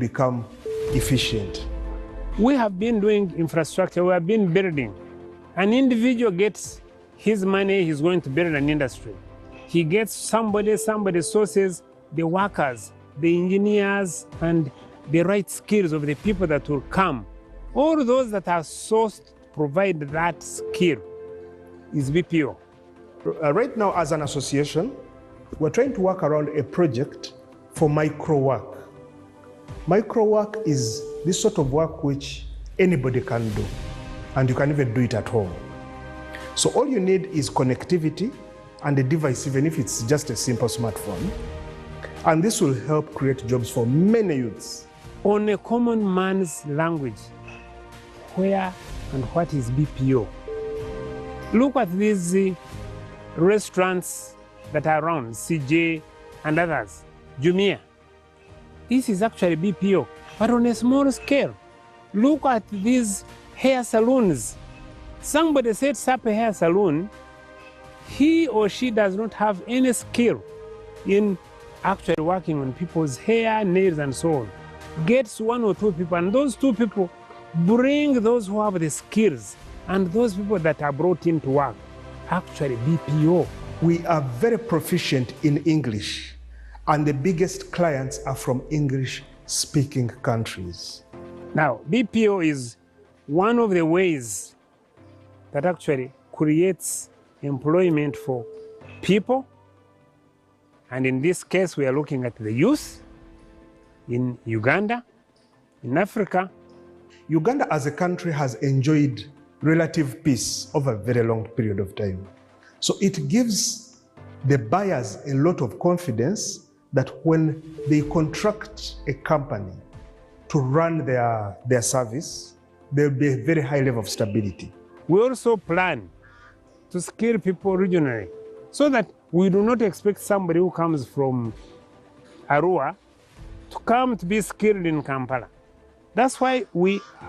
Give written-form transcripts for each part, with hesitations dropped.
become efficient. We have been doing infrastructure, we have been building. An individual gets his money, he's going to build an industry. He gets somebody sources the workers, the engineers, and the right skills of the people that will come. All those that are sourced to provide that skill is BPO. Right now, as an association, we're trying to work around a project for micro work. Micro work is this sort of work which anybody can do, and you can even do it at home. So all you need is connectivity and a device, even if it's just a simple smartphone. And this will help create jobs for many youths. On a common man's language, where and what is BPO? Look at these restaurants that are around, CJ and others, Jumia. This is actually BPO, but on a small scale. Look at these hair salons. Somebody sets up a hair salon, he or she does not have any skill in actually working on people's hair, nails, and so on. Gets one or two people, and those two people bring those who have the skills, and those people that are brought in to work. Actually, BPO. We are very proficient in English, and the biggest clients are from English-speaking countries. Now, BPO is one of the ways that actually creates employment for people. And in this case, we are looking at the youth in Uganda, in Africa. Uganda as a country has enjoyed relative peace over a very long period of time. So it gives the buyers a lot of confidence that when they contract a company to run their service, there will be a very high level of stability. We also plan to skill people regionally so that we do not expect somebody who comes from Arua to come to be skilled in Kampala. That's why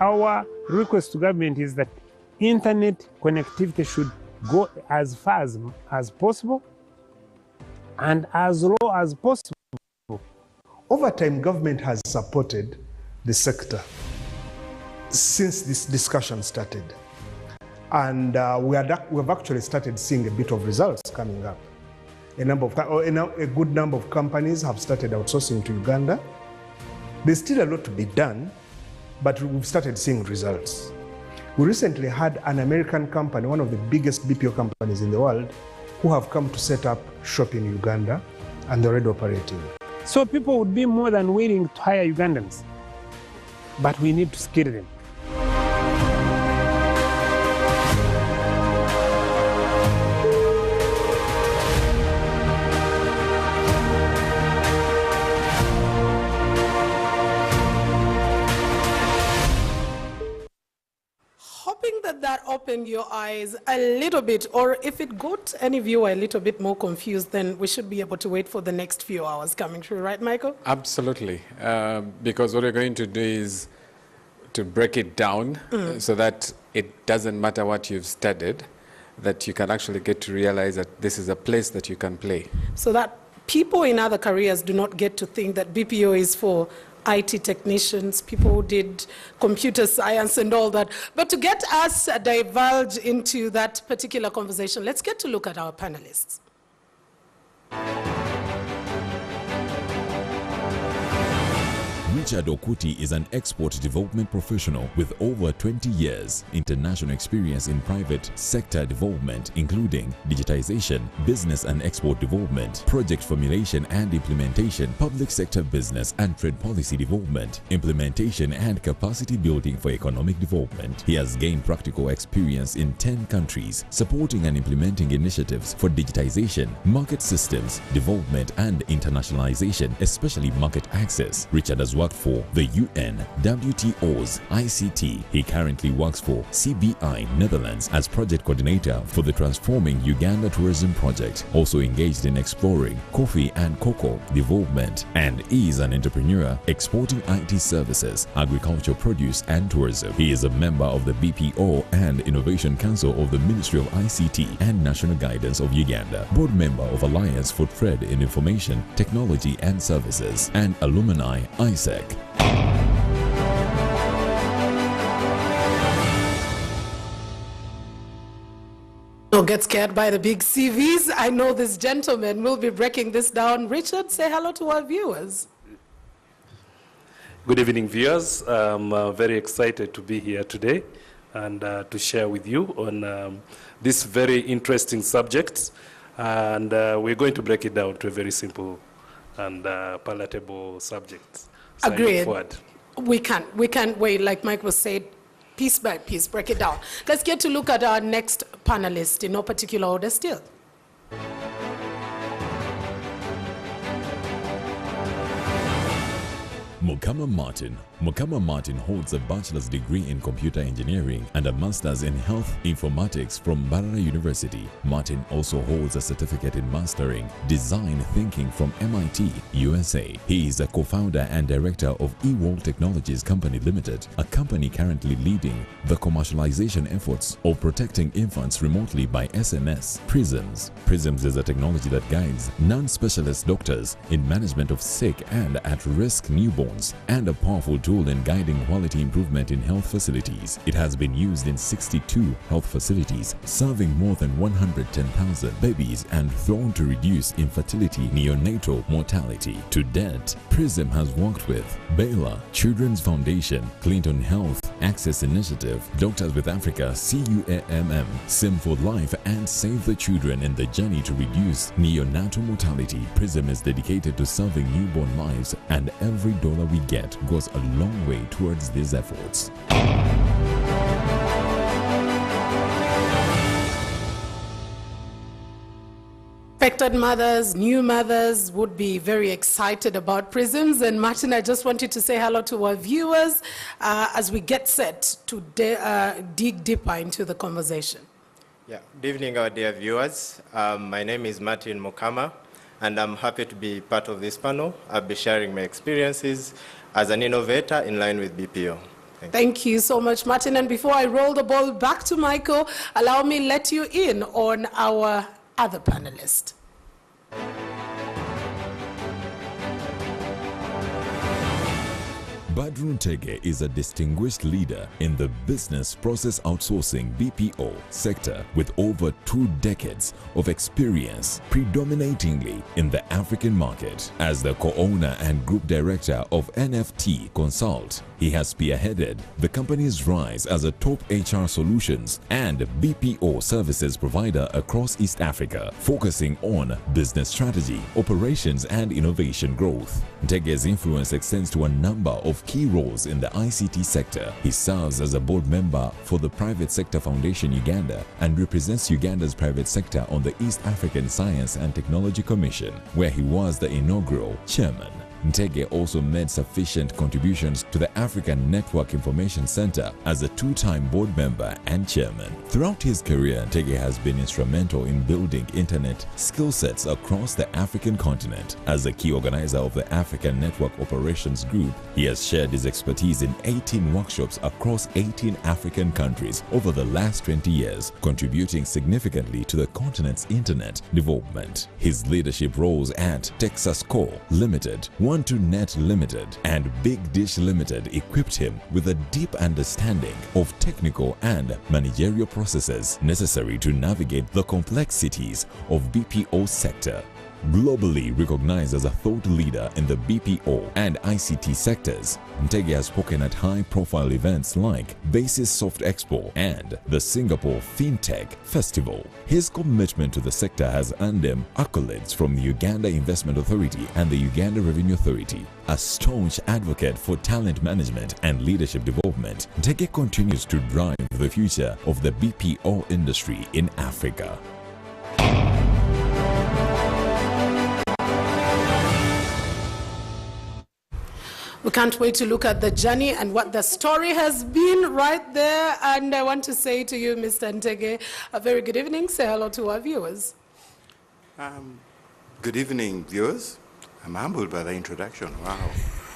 our request to government is that internet connectivity should go as far as possible and as low as possible. Over time, government has supported the sector since this discussion started. And we've actually started seeing a bit of results coming up. A good number of companies have started outsourcing to Uganda. There's still a lot to be done, but we've started seeing results. We recently had an American company, one of the biggest BPO companies in the world, who have come to set up shop in Uganda, and they're already operating. So people would be more than willing to hire Ugandans, but we need to skill them. That opened your eyes a little bit, or if it got any viewer a little bit more confused, then we should be able to wait for the next few hours coming through, right, Michael? Absolutely, because what we're going to do is to break it down so that it doesn't matter what you've studied, that you can actually get to realize that this is a place that you can play. So that people in other careers do not get to think that BPO is for IT technicians, people who did computer science and all that. But to get us divulge into that particular conversation, let's get to look at our panelists. Richard Okuti is an export development professional with over 20 years international experience in private sector development, including digitization, business and export development, project formulation and implementation, public sector business and trade policy development, implementation and capacity building for economic development. He has gained practical experience in 10 countries, supporting and implementing initiatives for digitization, market systems, development and internationalization, especially market access. Richard has worked for the UN, WTO's ICT. He currently works for CBI Netherlands as project coordinator for the Transforming Uganda Tourism Project, also engaged in exploring coffee and cocoa development, and is an entrepreneur exporting IT services, agriculture produce and tourism. He is a member of the BPO and Innovation Council of the Ministry of ICT and National Guidance of Uganda, board member of Alliance for Trade in Information, Technology and Services, and alumni ISEC. Don't get scared by the big CVs. I know this gentleman will be breaking this down. Richard, say hello to our viewers. Good evening, viewers. I'm very excited to be here today and to share with you on this very interesting subject. And we're going to break it down to a very simple and palatable subject. So Agreed. We We can't wait, like Mike was saying, piece by piece, break it down. Let's get to look at our next panelist in no particular order still. Mukama Martin. Mukama Martin holds a bachelor's degree in computer engineering and a master's in health informatics from Mbarara University. Martin also holds a certificate in mastering design thinking from MIT, USA. He is a co-founder and director of eWorld Technologies Company Limited, a company currently leading the commercialization efforts of protecting infants remotely by SMS. PRISMS. PRISMS is a technology that guides non-specialist doctors in management of sick and at-risk newborns and a powerful tool in guiding quality improvement in health facilities. It has been used in 62 health facilities, serving more than 110,000 babies and thrown to reduce infertility, neonatal mortality. To date, PRISM has worked with Baylor, Children's Foundation, Clinton Health, Access Initiative, Doctors with Africa, CUAMM, Sim for Life, and Save the Children in the journey to reduce neonatal mortality. PRISM is dedicated to serving newborn lives, and every dollar we get goes a long way towards these efforts. Expected mothers, new mothers would be very excited about PRISMs. And Martin, I just wanted to say hello to our viewers as we get set to dig deeper into the conversation. Yeah, good evening, our dear viewers. My name is Martin Mukama, and I'm happy to be part of this panel. I'll be sharing my experiences as an innovator in line with BPO. Thank you so much, Martin. And before I roll the ball back to Michael, allow me let you in on our other panelist. Badru Ntege is a distinguished leader in the business process outsourcing BPO sector with over 2 decades of experience, predominantly in the African market. As the co-owner and group director of NFT Consult, he has spearheaded the company's rise as a top HR solutions and BPO services provider across East Africa, focusing on business strategy, operations, and innovation growth. Ntege's influence extends to a number of key roles in the ICT sector. He serves as a board member for the Private Sector Foundation Uganda and represents Uganda's private sector on the East African Science and Technology Commission, where he was the inaugural chairman. Ntege also made sufficient contributions to the African Network Information Center as a 2-time board member and chairman. Throughout his career, Ntege has been instrumental in building internet skill sets across the African continent. As a key organizer of the African Network Operations Group, he has shared his expertise in 18 workshops across 18 African countries over the last 20 years, contributing significantly to the continent's internet development. His leadership roles at Texas Co. Limited, 12net Limited, and Big Dish Limited equipped him with a deep understanding of technical and managerial processes necessary to navigate the complexities of BPO sector. Globally recognized as a thought leader in the BPO and ICT sectors, Ntege has spoken at high-profile events like Basis Soft Expo and the Singapore FinTech Festival. His commitment to the sector has earned him accolades from the Uganda Investment Authority and the Uganda Revenue Authority. A staunch advocate for talent management and leadership development, Ntege continues to drive the future of the BPO industry in Africa. We can't wait to look at the journey and what the story has been right there. And I want to say to you, Mr. Ntege, a very good evening. Say hello to our viewers. Good evening, viewers. I'm humbled by the introduction. Wow.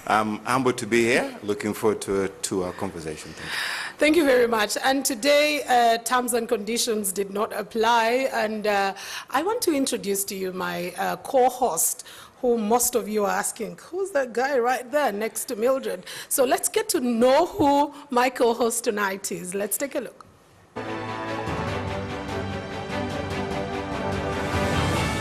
I'm humbled to be here. Looking forward to our conversation. Thank you. Thank you very much. And today, terms and conditions did not apply. And I want to introduce to you my co-host, who most of you are asking, who's that guy right there next to Mildred? So let's get to know who my co-host tonight is. Let's take a look.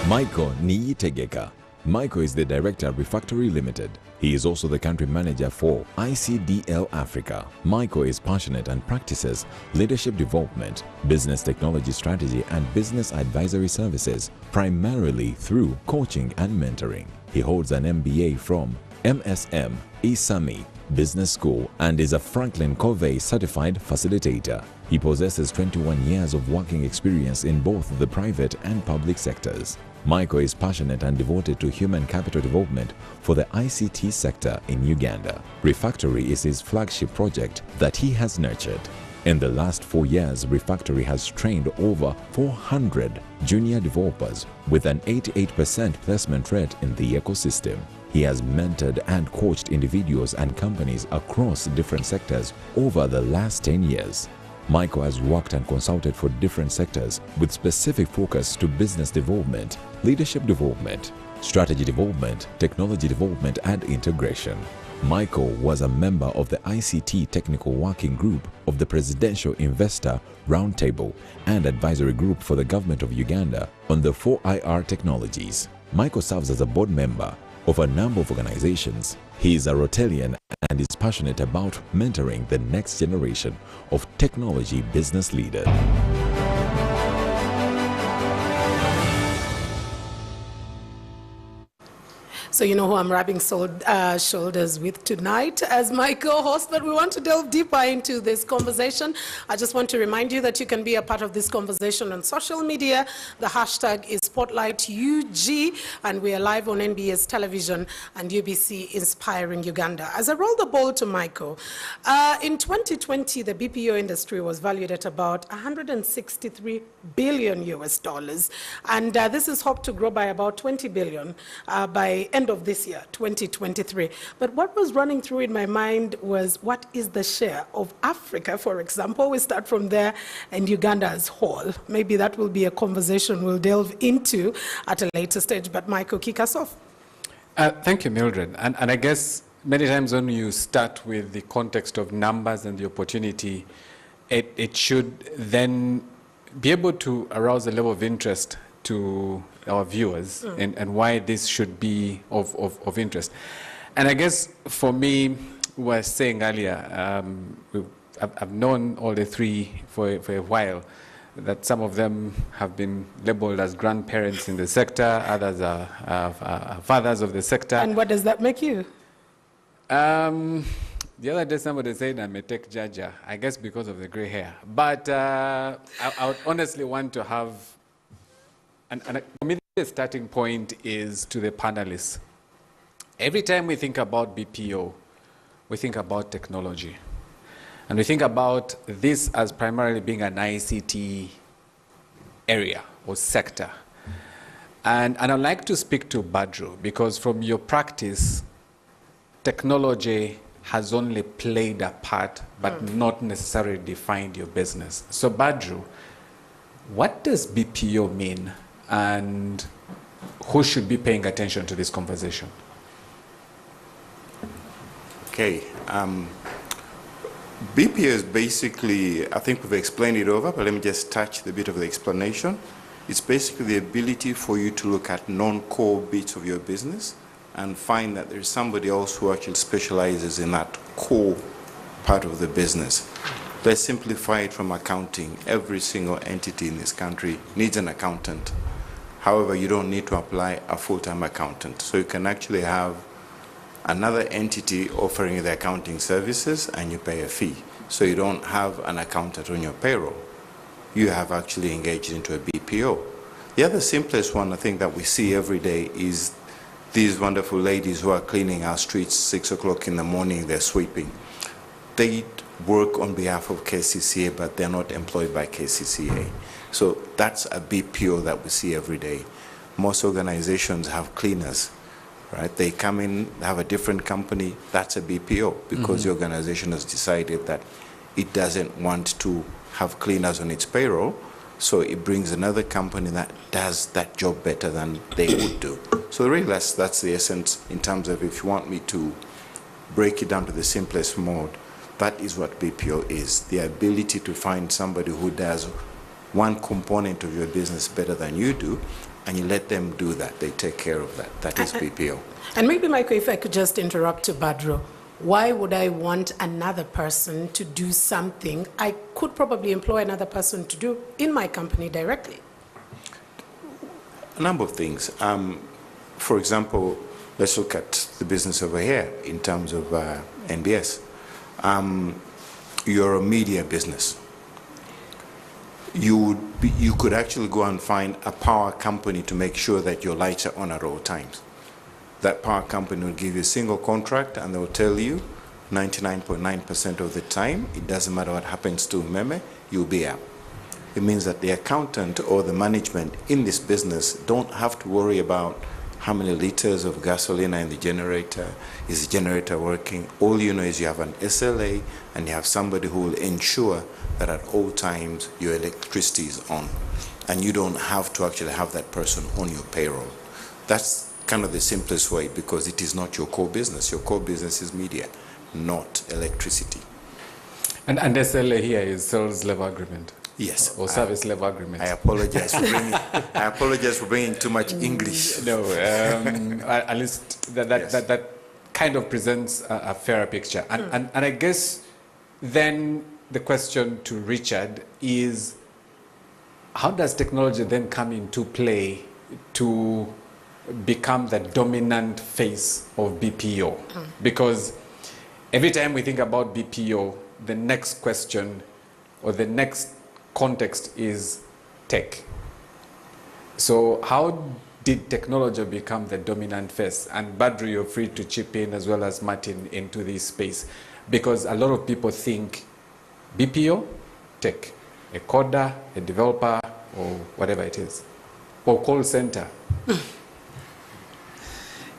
Michael Niyitegeka. Michael is the director of Refactory Limited. He is also the country manager for ICDL Africa. Michael is passionate and practices leadership development, business technology strategy, and business advisory services, primarily through coaching and mentoring. He holds an MBA from MSM Isami Business School and is a Franklin Covey certified facilitator. He possesses 21 years of working experience in both the private and public sectors. Michael is passionate and devoted to human capital development for the ICT sector in Uganda. Refactory is his flagship project that he has nurtured. In the last 4 years, Refactory has trained over 400 junior developers with an 88% placement rate in the ecosystem. He has mentored and coached individuals and companies across different sectors over the last 10 years. Michael has worked and consulted for different sectors with specific focus to business development, leadership development, strategy development, technology development, and integration. Michael was a member of the ICT Technical Working Group of the Presidential Investor Roundtable and Advisory Group for the Government of Uganda on the 4IR technologies. Michael serves as a board member of a number of organizations. He is a Rotarian and is passionate about mentoring the next generation of technology business leaders. So you know who I'm rubbing shoulders with tonight as my co-host, but we want to delve deeper into this conversation. I just want to remind you that you can be a part of this conversation on social media. The hashtag is SpotlightUG, and we are live on NBS Television and UBC Inspiring Uganda. As I roll the ball to Michael, in 2020, the BPO industry was valued at about $163 billion US dollars, and this is hoped to grow by about 20 billion by end of this year, 2023. But what was running through in my mind was, what is the share of Africa, for example? We start from there, and Uganda as whole. Maybe that will be a conversation we'll delve into at a later stage. But Michael, kick us off. Thank you, Mildred. And I guess many times when you start with the context of numbers and the opportunity, it should then be able to arouse a level of interest to our viewers and why this should be of interest. And I guess for me, we were saying earlier, I've known all the three for a while, that some of them have been labeled as grandparents in the sector, others are fathers of the sector. And what does that make you? The other day somebody said I'm a tech judger, I guess because of the gray hair. But I would honestly want to have, and for me the starting point is to the panelists. Every time we think about BPO, we think about technology. And we think about this as primarily being an ICT area or sector. And I'd like to speak to Badru, because from your practice, technology has only played a part, but not necessarily defined your business. So Badru, what does BPO mean, and who should be paying attention to this conversation? Okay. BPO is basically, I think we've explained it over, but let me just touch the bit of the explanation. It's basically the ability for you to look at non-core bits of your business and find that there's somebody else who actually specializes in that core part of the business. Let's simplify it from accounting. Every single entity in this country needs an accountant. However, you don't need to apply a full-time accountant. So you can actually have another entity offering the accounting services and you pay a fee. So you don't have an accountant on your payroll. You have actually engaged into a BPO. The other simplest one I think that we see every day is these wonderful ladies who are cleaning our streets 6 o'clock in the morning, they're sweeping. They work on behalf of KCCA, but they're not employed by KCCA. So that's a BPO that we see every day. Most organizations have cleaners. Right? They come in, have a different company, that's a BPO, because the organization has decided that it doesn't want to have cleaners on its payroll, so it brings another company that does that job better than they would do. So really that's the essence in terms of, if you want me to break it down to the simplest mode, that is what BPO is, the ability to find somebody who does one component of your business better than you do, and you let them do that. They take care of that. That is BPO. And maybe, Michael, if I could just interrupt to Badro, why would I want another person to do something I could probably employ another person to do in my company directly? A number of things. For example, let's look at the business over here in terms of NBS. You're a media business. You could actually go and find a power company to make sure that your lights are on at all times. That power company will give you a single contract and they'll tell you 99.9% of the time, it doesn't matter what happens to Meme, you'll be out. It means that the accountant or the management in this business don't have to worry about how many liters of gasoline are in the generator, is the generator working. All you know is you have an SLA and you have somebody who will ensure that at all times your electricity is on. And you don't have to actually have that person on your payroll. That's kind of the simplest way, because it is not your core business. Your core business is media, not electricity. And SLA here is sales level agreement. Yes. Or service level agreement. I apologize for bringing too much English. No, at least that kind of presents a fairer picture. And I guess then the question to Richard is, how does technology then come into play to become the dominant face of BPO? Because every time we think about BPO, the next question or the next context is tech. So how did technology become the dominant face? And Badru, you're free to chip in as well as Martin into this space, because a lot of people think BPO, tech, a coder, a developer, or whatever it is, or call center.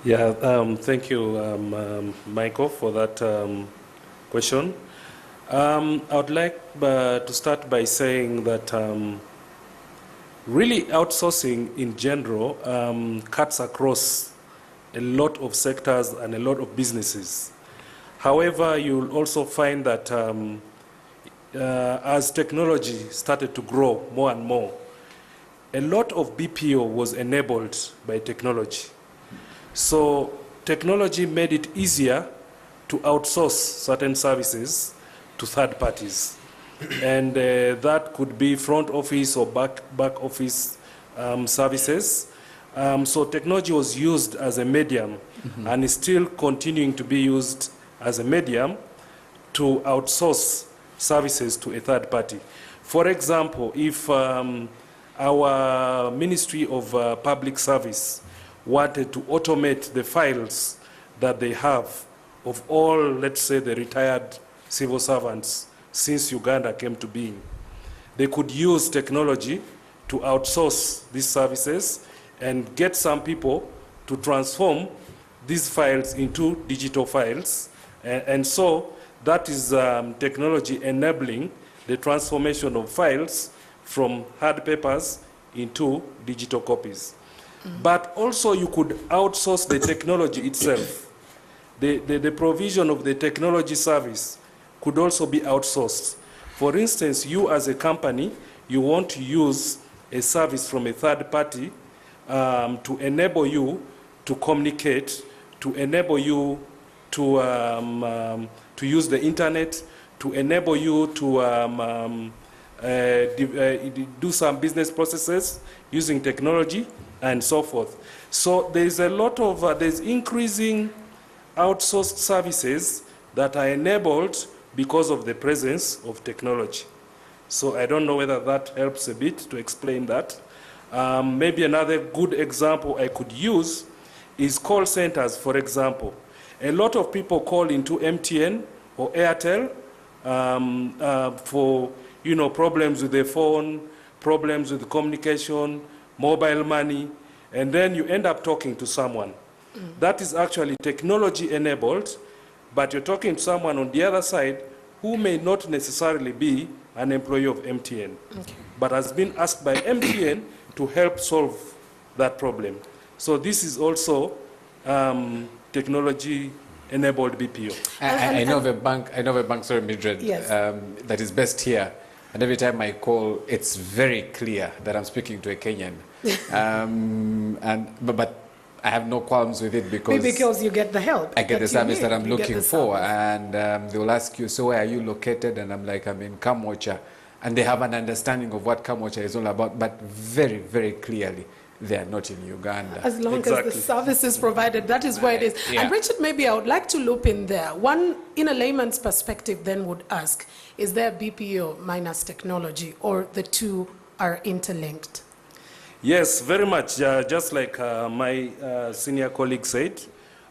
Yeah, thank you, Michael, for that question. I would like to start by saying that really outsourcing in general cuts across a lot of sectors and a lot of businesses. However, you'll also find that as technology started to grow more and more, a lot of BPO was enabled by technology. So technology made it easier to outsource certain services to third parties. And that could be front office or back office services. So technology was used as a medium and is still continuing to be used as a medium to outsource services to a third party. For example, if our Ministry of Public Service wanted to automate the files that they have of all, let's say, the retired civil servants since Uganda came to being, they could use technology to outsource these services and get some people to transform these files into digital files. And so that is technology enabling the transformation of files from hard papers into digital copies. But also you could outsource the technology itself. The provision of the technology service could also be outsourced. For instance, you as a company, you want to use a service from a third party to enable you to communicate, to enable you to use the internet, to enable you to do some business processes using technology and so forth. So there's a lot of, there's increasing outsourced services that are enabled because of the presence of technology. So I don't know whether that helps a bit to explain that. Maybe another good example I could use is call centers, for example. A lot of people call into MTN or Airtel for problems with their phone, problems with communication, mobile money, and then you end up talking to someone. That is actually technology enabled, but you're talking to someone on the other side who may not necessarily be an employee of MTN, but has been asked by MTN to help solve that problem. So this is also technology-enabled BPO. I know of a bank, sorry, Mildred, Yes. that is based here. And every time I call, it's very clear that I'm speaking to a Kenyan. But I have no qualms with it because you get the help. I get the service that I'm You get looking the for, service. and they will ask you, so where are you located? And I'm like, I'm in Kamwocha. And they have an understanding of what Kamwocha is all about, but very, very clearly, they are not in Uganda. As long as the service is provided, that is where it is. Yeah. And Richard, maybe I would like to loop in there. One, in a layman's perspective, then would ask, is there BPO minus technology, or the two are interlinked? Yes, very much. Just like my senior colleague said,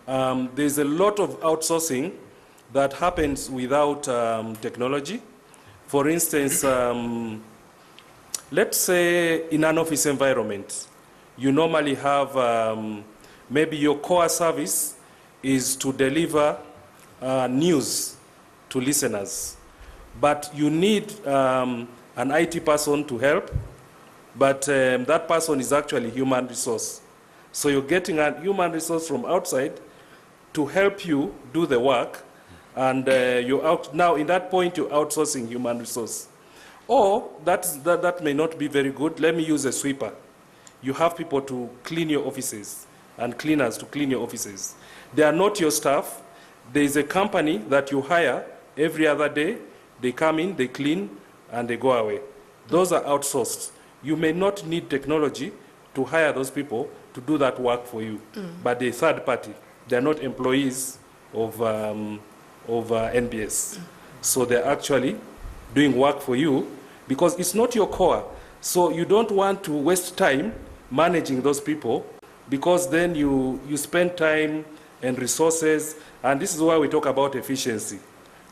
there's a lot of outsourcing that happens without technology. For instance, let's say in an office environment, you normally have maybe your core service is to deliver news to listeners, but you need an IT person to help. But that person is actually human resource. So you're getting a human resource from outside to help you do the work. And now in that point, you're outsourcing human resource. Or that may not be very good. Let me use a sweeper. You have people to clean your offices and cleaners to clean your offices. They are not your staff. There is a company that you hire every other day. They come in, they clean, and they go away. Those are outsourced. You may not need technology to hire those people to do that work for you, but they're third party. They're not employees of NBS. So they're actually doing work for you because it's not your core. So you don't want to waste time managing those people because then you spend time and resources, and this is why we talk about efficiency,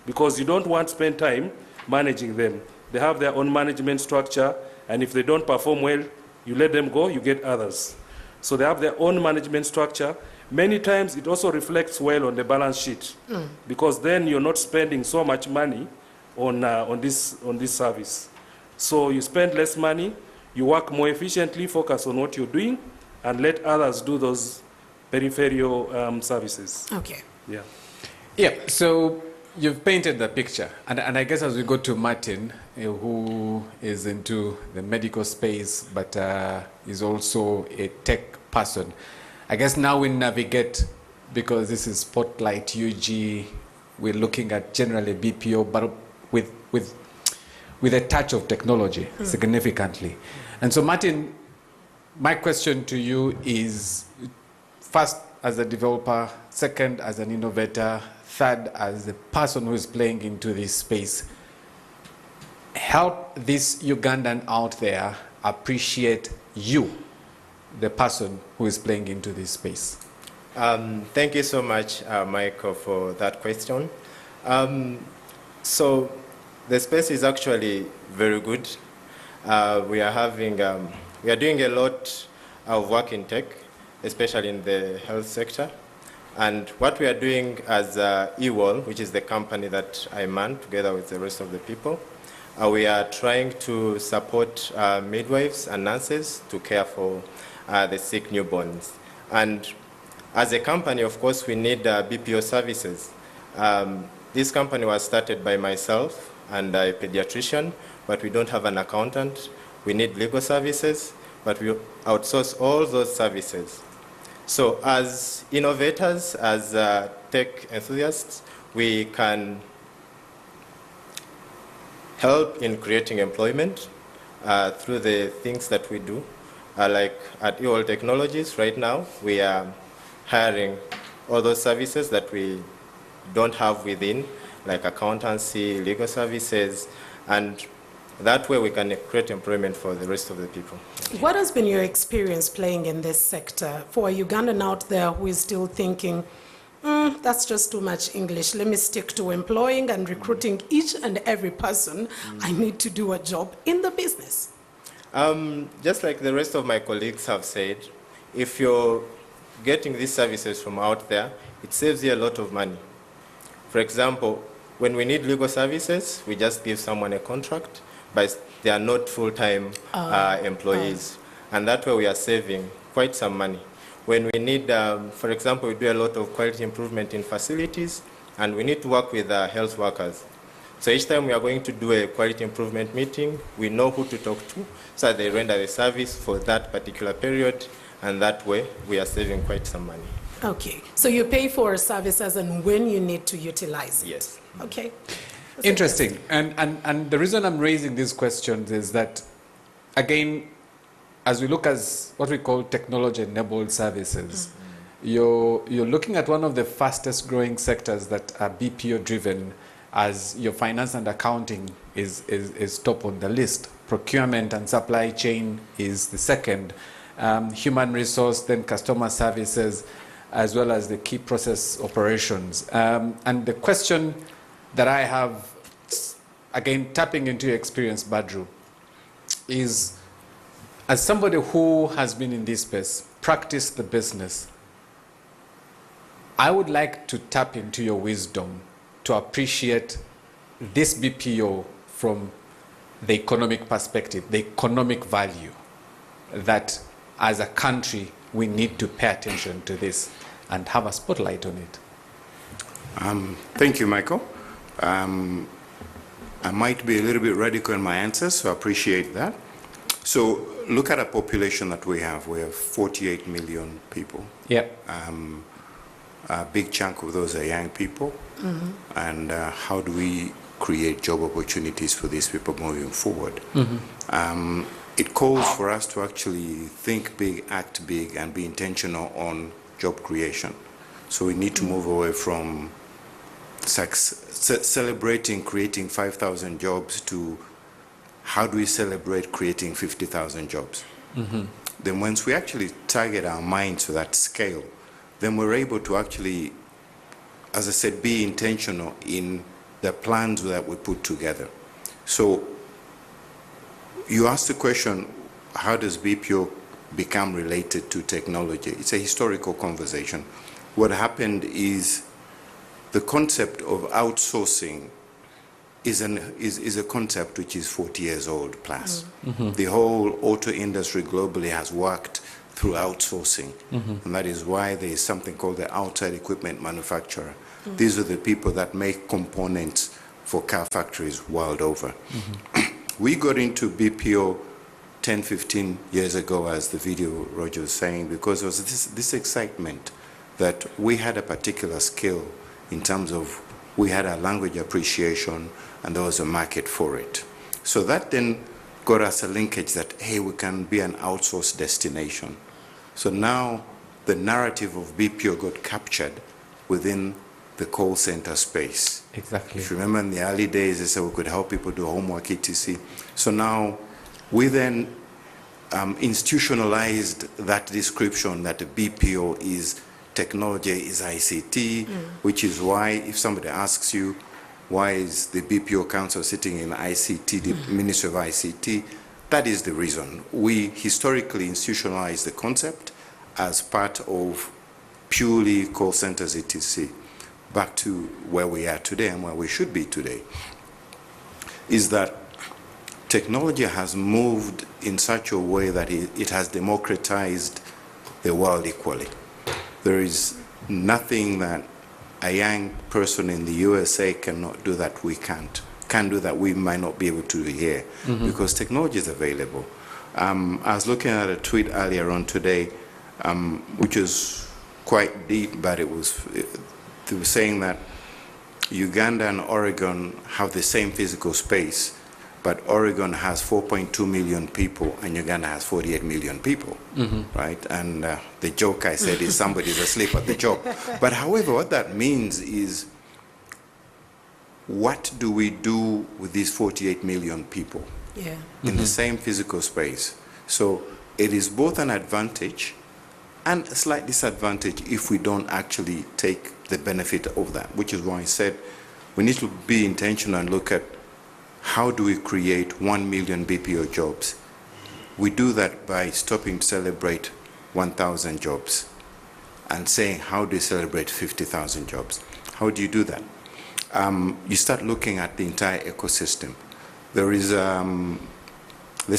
because you don't want to spend time managing them. They have their own management structure, and if they don't perform well, you let them go, you get others. So they have their own management structure. Many times it also reflects well on the balance sheet, because then you're not spending so much money on this service. So you spend less money, you work more efficiently, focus on what you're doing, and let others do those peripheral services. Okay. Yeah. Yeah, so you've painted the picture. And I guess as we go to Martin, who is into the medical space, but is also a tech person. I guess now we navigate, because this is Spotlight UG, we're looking at generally BPO, but with a touch of technology, significantly. And so Martin, my question to you is, first as a developer, second as an innovator, third as a person who is playing into this space, help this Ugandan out there appreciate you, the person who is playing into this space. Thank you so much, Michael, for that question. So the space is actually very good. We are doing a lot of work in tech, especially in the health sector. And what we are doing as eWall, which is the company that I man together with the rest of the people, we are trying to support midwives and nurses to care for the sick newborns. And as a company, of course, we need BPO services. This company was started by myself and a pediatrician, but we don't have an accountant. We need legal services, but we outsource all those services. So as innovators, as tech enthusiasts, we can help in creating employment through the things that we do. Like at eWall Technologies right now, we are hiring all those services that we don't have within, like accountancy, legal services, and that way we can create employment for the rest of the people. What has been your experience playing in this sector? For a Ugandan out there who is still thinking, that's just too much English, let me stick to employing and recruiting each and every person I need to do a job in the business. Just like the rest of my colleagues have said, if you're getting these services from out there, it saves you a lot of money. For example, when we need legal services, we just give someone a contract, but they are not full-time employees. And that way we are saving quite some money. When we need, for example, we do a lot of quality improvement in facilities, and we need to work with health workers. So each time we are going to do a quality improvement meeting, we know who to talk to, so that they render the service for that particular period, and that way we are saving quite some money. Okay, so you pay for a service as and when you need to utilize it? Yes. Okay. That's Interesting. And the reason I'm raising these questions is that, again, as we look at what we call technology-enabled services, you're looking at one of the fastest growing sectors that are BPO-driven, as your finance and accounting is top on the list. Procurement and supply chain is the second. Human resource, then customer services, as well as the key process operations. And the question that I have, again, tapping into your experience, Badru, is, as somebody who has been in this space, practiced the business, I would like to tap into your wisdom to appreciate this BPO from the economic perspective, the economic value, that as a country we need to pay attention to this and have a spotlight on it. Thank you, Michael. I might be a little bit radical in my answers, so I appreciate that. So look at a population that we have. We have 48 million people. Yep. A big chunk of those are young people. And how do we create job opportunities for these people moving forward? It calls for us to actually think big, act big, and be intentional on job creation. So we need to move away from celebrating creating 5,000 jobs to how do we celebrate creating 50,000 jobs? Then once we actually target our minds to that scale, then we're able to actually, as I said, be intentional in the plans that we put together. So you asked the question, how does BPO become related to technology? It's a historical conversation. What happened is the concept of outsourcing is a concept which is 40 years old plus. The whole auto industry globally has worked through outsourcing. And that is why there is something called the outside equipment manufacturer. These are the people that make components for car factories world over. We got into BPO 10, 15 years ago, as the video Roger was saying, because there was this excitement that we had a particular skill in terms of we had a language appreciation and there was a market for it. So that then got us a linkage that, hey, we can be an outsourced destination. So now the narrative of BPO got captured within the call center space. Exactly. If you remember in the early days, they said we could help people do homework, etc. So now we then institutionalized that description that the BPO is technology, is ICT, which is why if somebody asks you, why is the BPO Council sitting in ICT, the Ministry of ICT? That is the reason. We historically institutionalized the concept as part of purely call centers, etc. Back to where we are today and where we should be today, is that technology has moved in such a way that it has democratized the world equally. There is nothing that a young person in the USA cannot do that we can do that we might not be able to do here, because technology is available. I was looking at a tweet earlier on today, which was quite deep, but they were saying that Uganda and Oregon have the same physical space, but Oregon has 4.2 million people and Uganda has 48 million people, right? And the joke I said is somebody's asleep at the job. But however, what that means is, what do we do with these 48 million people in the same physical space? So it is both an advantage and a slight disadvantage if we don't actually take the benefit of that, which is why I said we need to be intentional and look at how do we create 1 million BPO jobs. We do that by stopping to celebrate 1,000 jobs and saying, how do you celebrate 50,000 jobs? How do you do that? You start looking at the entire ecosystem. There's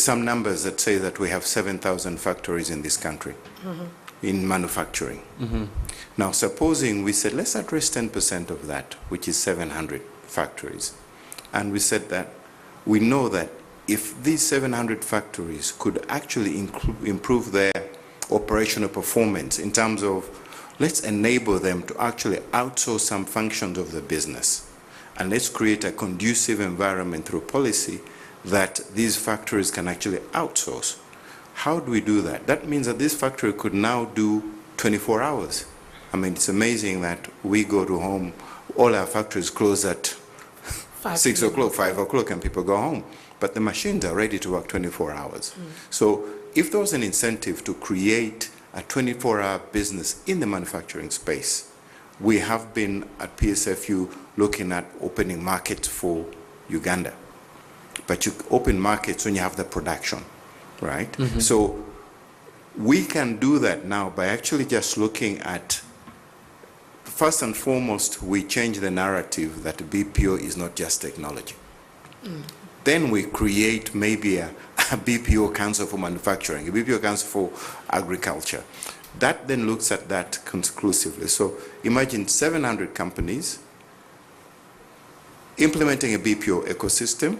some numbers that say that we have 7,000 factories in this country in manufacturing. Now, supposing we said, let's address 10% of that, which is 700 factories. and we said that we know that if these 700 factories could actually improve their operational performance in terms of, let's enable them to actually outsource some functions of the business, and let's create a conducive environment through policy that these factories can actually outsource. How do we do that? That means that this factory could now do 24 hours. I mean, it's amazing that we go to home, all our factories close at 6 o'clock, 5 o'clock, and people go home. But the machines are ready to work 24 hours. So if there was an incentive to create a 24-hour business in the manufacturing space, we have been at PSFU looking at opening markets for Uganda. But you open markets when you have the production, right? So we can do that now by actually just looking at, first and foremost, we change the narrative that BPO is not just technology. Then we create maybe a BPO Council for Manufacturing, a BPO Council for Agriculture. That then looks at that conclusively. So imagine 700 companies implementing a BPO ecosystem,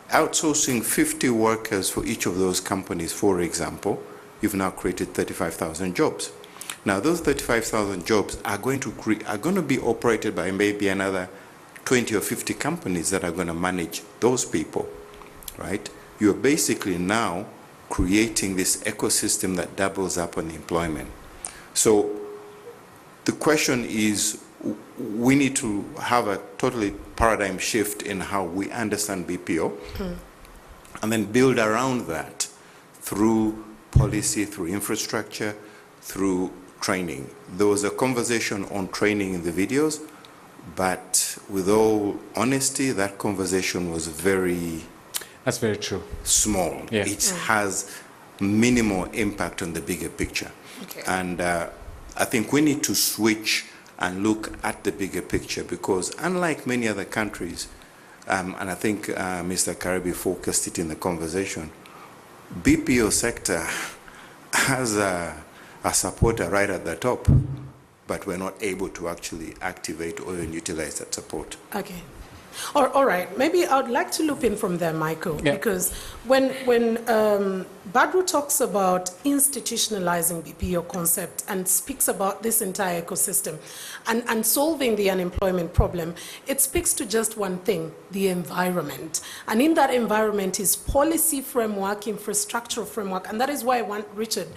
outsourcing 50 workers for each of those companies, for example. You've now created 35,000 jobs. Now those 35,000 jobs are going to be operated by maybe another 20 or 50 companies that are going to manage those people, right? You're basically now creating this ecosystem that doubles up on employment. So the question is, we need to have a totally paradigm shift in how we understand BPO, and then build around that through policy, through infrastructure, through training. There was a conversation on training in the videos, but with all honesty, that conversation was very... That's very true. Small. Yeah. It has minimal impact on the bigger picture. Okay. And I think we need to switch and look at the bigger picture, because unlike many other countries, and I think Mr. Karibi focused it in the conversation, BPO sector has a supporter right at the top, but we're not able to actually activate or even utilize that support. Okay. All right. Maybe I'd like to loop in from there, Michael, because when Badru talks about institutionalizing BPO concept and speaks about this entire ecosystem and solving the unemployment problem, it speaks to just one thing, the environment. And in that environment is policy framework, infrastructural framework, and that is why I want Richard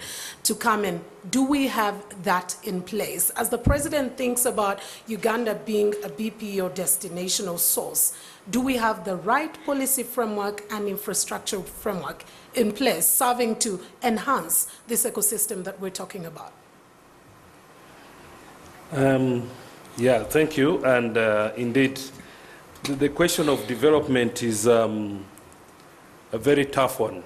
to come in. Do we have that in place? As the president thinks about Uganda being a BPO destination or source, do we have the right policy framework and infrastructure framework in place, serving to enhance this ecosystem that we're talking about? Yeah, thank you. And indeed, the question of development is a very tough one.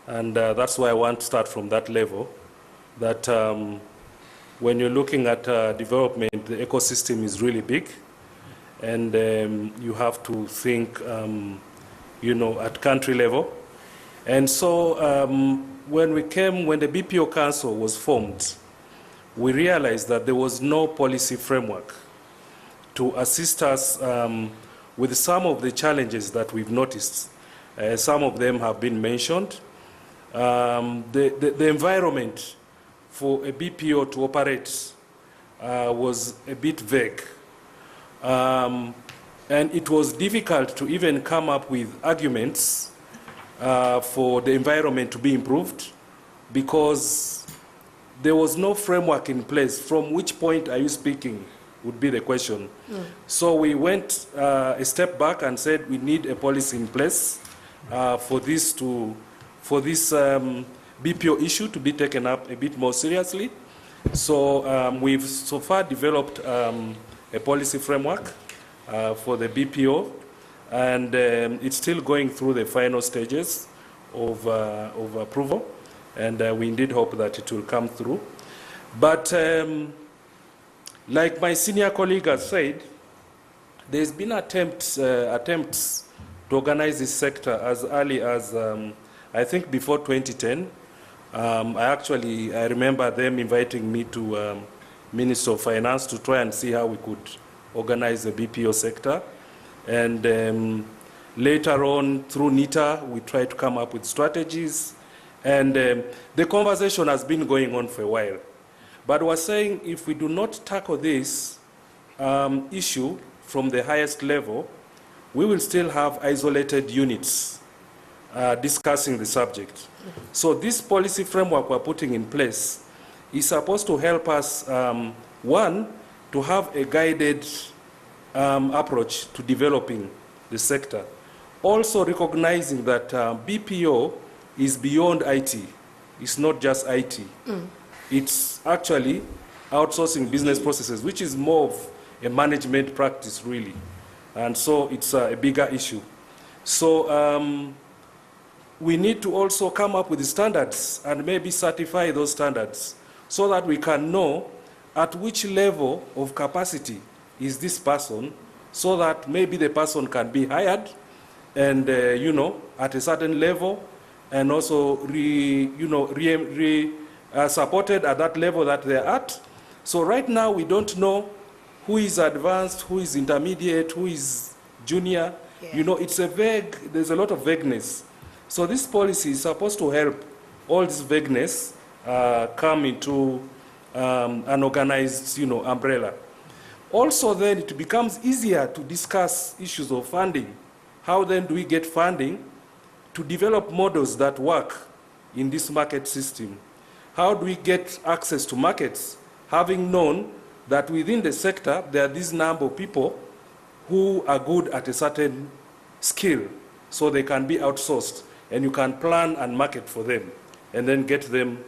And that's why I want to start from that level, that when you're looking at development, the ecosystem is really big. And you have to think, at country level. And so when the BPO Council was formed, we realized that there was no policy framework to assist us with some of the challenges that we've noticed. Some of them have been mentioned. The environment for a BPO to operate was a bit vague. And it was difficult to even come up with arguments for the environment to be improved, because there was no framework in place. From which point are you speaking would be the question. So we went a step back and said we need a policy in place for this BPO issue to be taken up a bit more seriously. So we've so far developed a policy framework for the BPO, and it's still going through the final stages of approval, and we indeed hope that it will come through. But like my senior colleague has said, there's been attempts to organize this sector as early as, I think, before 2010. I remember them inviting me to Minister of Finance to try and see how we could organize the BPO sector. And later on, through NITA, we try to come up with strategies. And the conversation has been going on for a while. But we're saying if we do not tackle this issue from the highest level, we will still have isolated units discussing the subject. So this policy framework we're putting in place is supposed to help us, one, to have a guided approach to developing the sector. Also recognizing that BPO is beyond IT. It's not just IT. It's actually outsourcing business processes, which is more of a management practice, really. And so it's a bigger issue. So we need to also come up with the standards and maybe certify those standards so that we can know at which level of capacity is this person, so that maybe the person can be hired and, at a certain level, and also supported at that level that they're at. So right now we don't know who is advanced, who is intermediate, who is junior. Yeah. It's a vague, there's a lot of vagueness. So this policy is supposed to help all this vagueness come into an organized, umbrella. Also then it becomes easier to discuss issues of funding. How then do we get funding to develop models that work in this market system? How do we get access to markets, having known that within the sector there are this number of people who are good at a certain skill, so they can be outsourced, and you can plan and market for them, and then get them,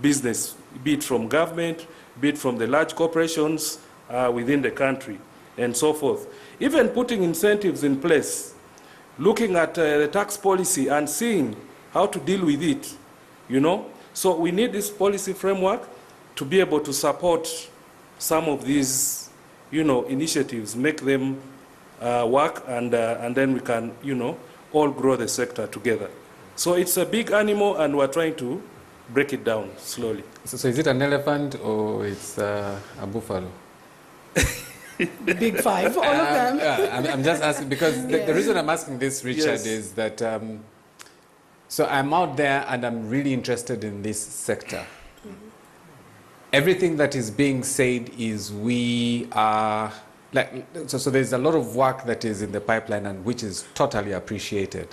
business, be it from government, be it from the large corporations within the country, and so forth. Even putting incentives in place, looking at the tax policy and seeing how to deal with it, So we need this policy framework to be able to support some of these, initiatives, make them work, and then we can, all grow the sector together. So it's a big animal, and we're trying to break it down slowly. So is it an elephant or it's a buffalo? The big five, all of them. I'm just asking because the reason I'm asking this, Richard, is that so I'm out there and I'm really interested in this sector. Everything that is being said is we are so there's a lot of work that is in the pipeline and which is totally appreciated.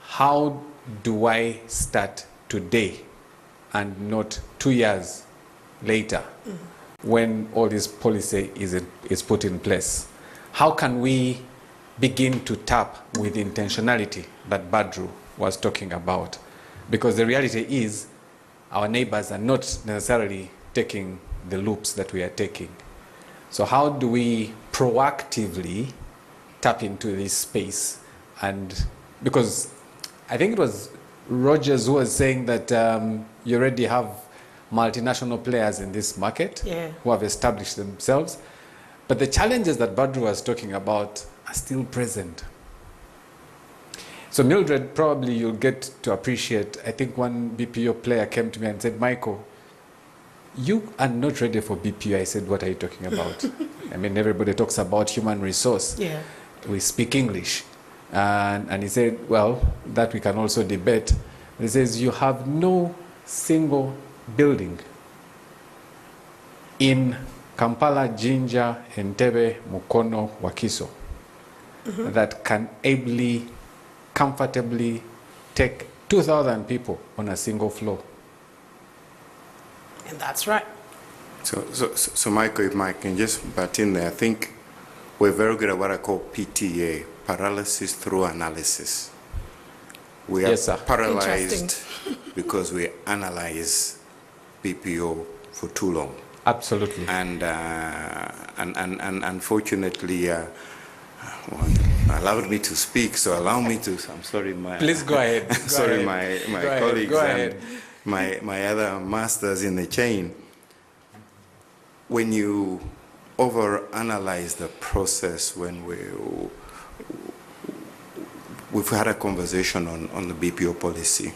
How do I start today and not 2 years later? When all this policy is put in place? How can we begin to tap with intentionality that Badru was talking about? Because the reality is our neighbors are not necessarily taking the loops that we are taking. So how do we proactively tap into this space? And because I think it was Rogers who was saying that you already have multinational players in this market who have established themselves. But the challenges that Badru was talking about are still present. So Mildred, probably you'll get to appreciate, I think one BPO player came to me and said, Michael, you are not ready for BPO. I said, what are you talking about? I mean, everybody talks about human resource. Yeah. We speak English. And he said, well, that we can also debate. And he says, you have no single building in Kampala, Jinja, Entebbe, Mukono, Wakiso that can ably, comfortably take 2,000 people on a single floor. And that's right. So Michael, if I can just butt in there, I think we're very good at what I call PTA, paralysis through analysis. We are paralyzed because we analyze BPO for too long. Absolutely. And unfortunately, allowed me to speak, so allow me to. I'm sorry, please go ahead. Sorry, my colleagues and my other masters in the chain. When you overanalyze the process, when we've had a conversation on the BPO policy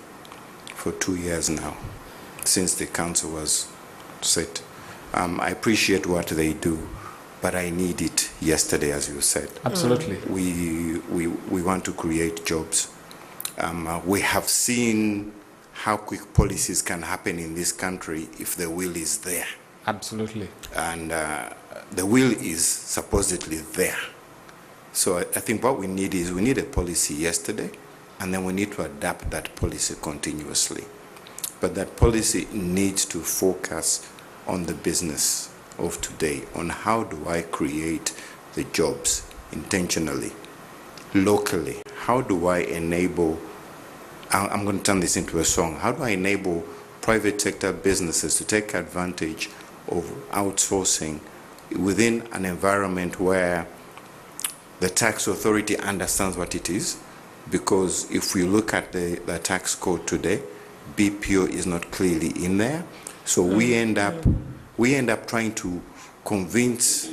for 2 years now, since the council was set. I appreciate what they do, but I need it yesterday, as you said. Absolutely. We want to create jobs. We have seen how quick policies can happen in this country if the will is there. Absolutely. And the will is supposedly there. So I think what we need is we need a policy yesterday, and then we need to adapt that policy continuously. But that policy needs to focus on the business of today, on how do I create the jobs intentionally, locally? How do I enable, I'm going to turn this into a song, how do I enable private sector businesses to take advantage of outsourcing within an environment where the tax authority understands what it is? Because if we look at the tax code today, BPO is not clearly in there. So we end up trying to convince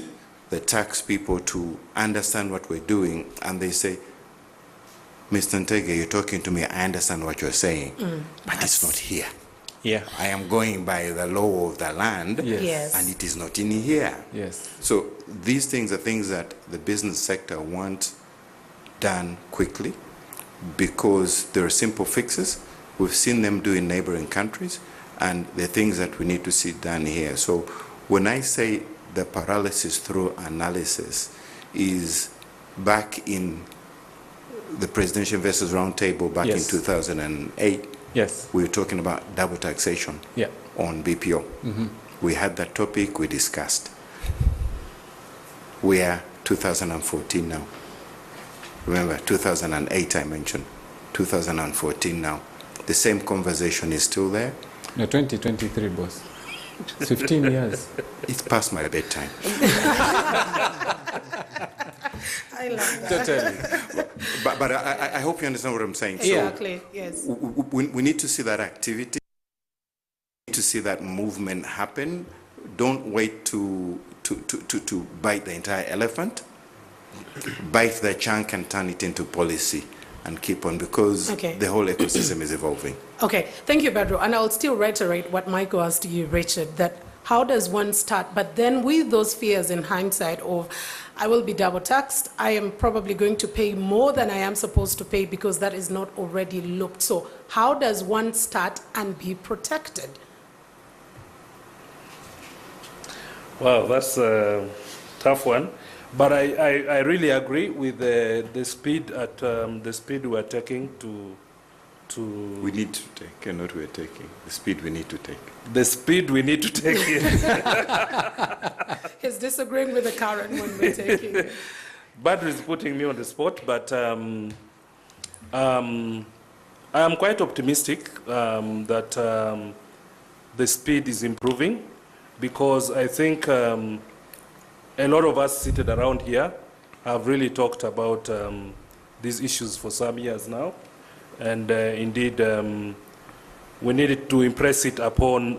the tax people to understand what we're doing, and they say, Mr. Ntege, you're talking to me, I understand what you're saying, but it's not here. Yeah. I am going by the law of the land, Yes. and it is not in here. Yes. So these things are things that the business sector wants done quickly because there are simple fixes. We've seen them do in neighboring countries, and the things that we need to see done here. So when I say the paralysis through analysis is back in the Presidential Investors Roundtable back Yes. in 2008, Yes. we were talking about double taxation Yeah. on BPO. We had that topic, we discussed. We are 2014 now. Remember, 2008 I mentioned, 2014 now. The same conversation is still there. No, 2023, boss. It's 15 years. It's past my bedtime. I love that. Totally. But I hope you understand what I'm saying. Exactly, yes. We need to see that activity, to see that movement happen. Don't wait to bite the entire elephant. Bite the chunk and turn it into policy and keep on, because Okay. the whole ecosystem is evolving. Okay, thank you, Pedro. And I'll still reiterate what Michael asked you, Richard, that how does one start? But then with those fears in hindsight of, I will be double taxed, I am probably going to pay more than I am supposed to pay because that is not already looked. So how does one start and be protected? Wow, that's a tough one. But I really agree with the speed at the speed we're taking to We need to take, and not we're taking, the speed we need to take. the speed we need to take it. He's disagreeing with the current one we're taking. Badr is putting me on the spot, but I am quite optimistic that the speed is improving, because I think a lot of us seated around here have really talked about these issues for some years now. And indeed, we needed to impress it upon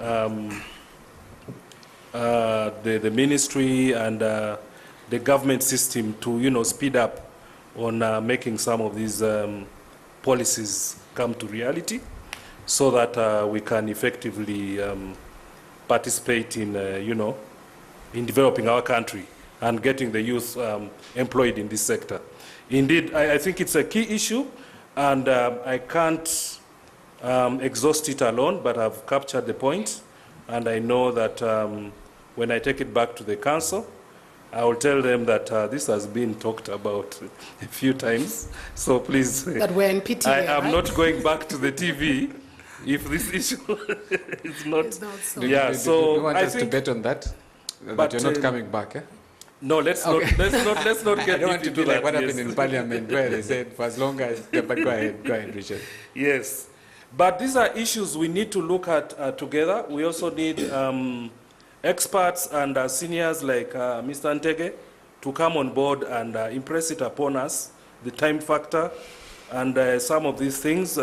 the ministry and the government system to, speed up on making some of these policies come to reality, so that we can effectively participate in, in developing our country and getting the youth employed in this sector. Indeed, I think it's a key issue. And I can't exhaust it alone, but I've captured the point. And I know that when I take it back to the council, I will tell them that this has been talked about a few times. So please, That we're in PTA, I am right? not going back to the TV if this issue is not. It's not so. Yeah, Do so you want I us to think. bet on that? But, That you're not coming back, eh? No, let's not I get don't want to into be like that, what yes. happened in Parliament, where they said, for as long as... Yeah, but go ahead, Richard. Yes, but these are issues we need to look at together. We also need experts and seniors like Mr. Ntege to come on board and impress it upon us, the time factor, and some of these things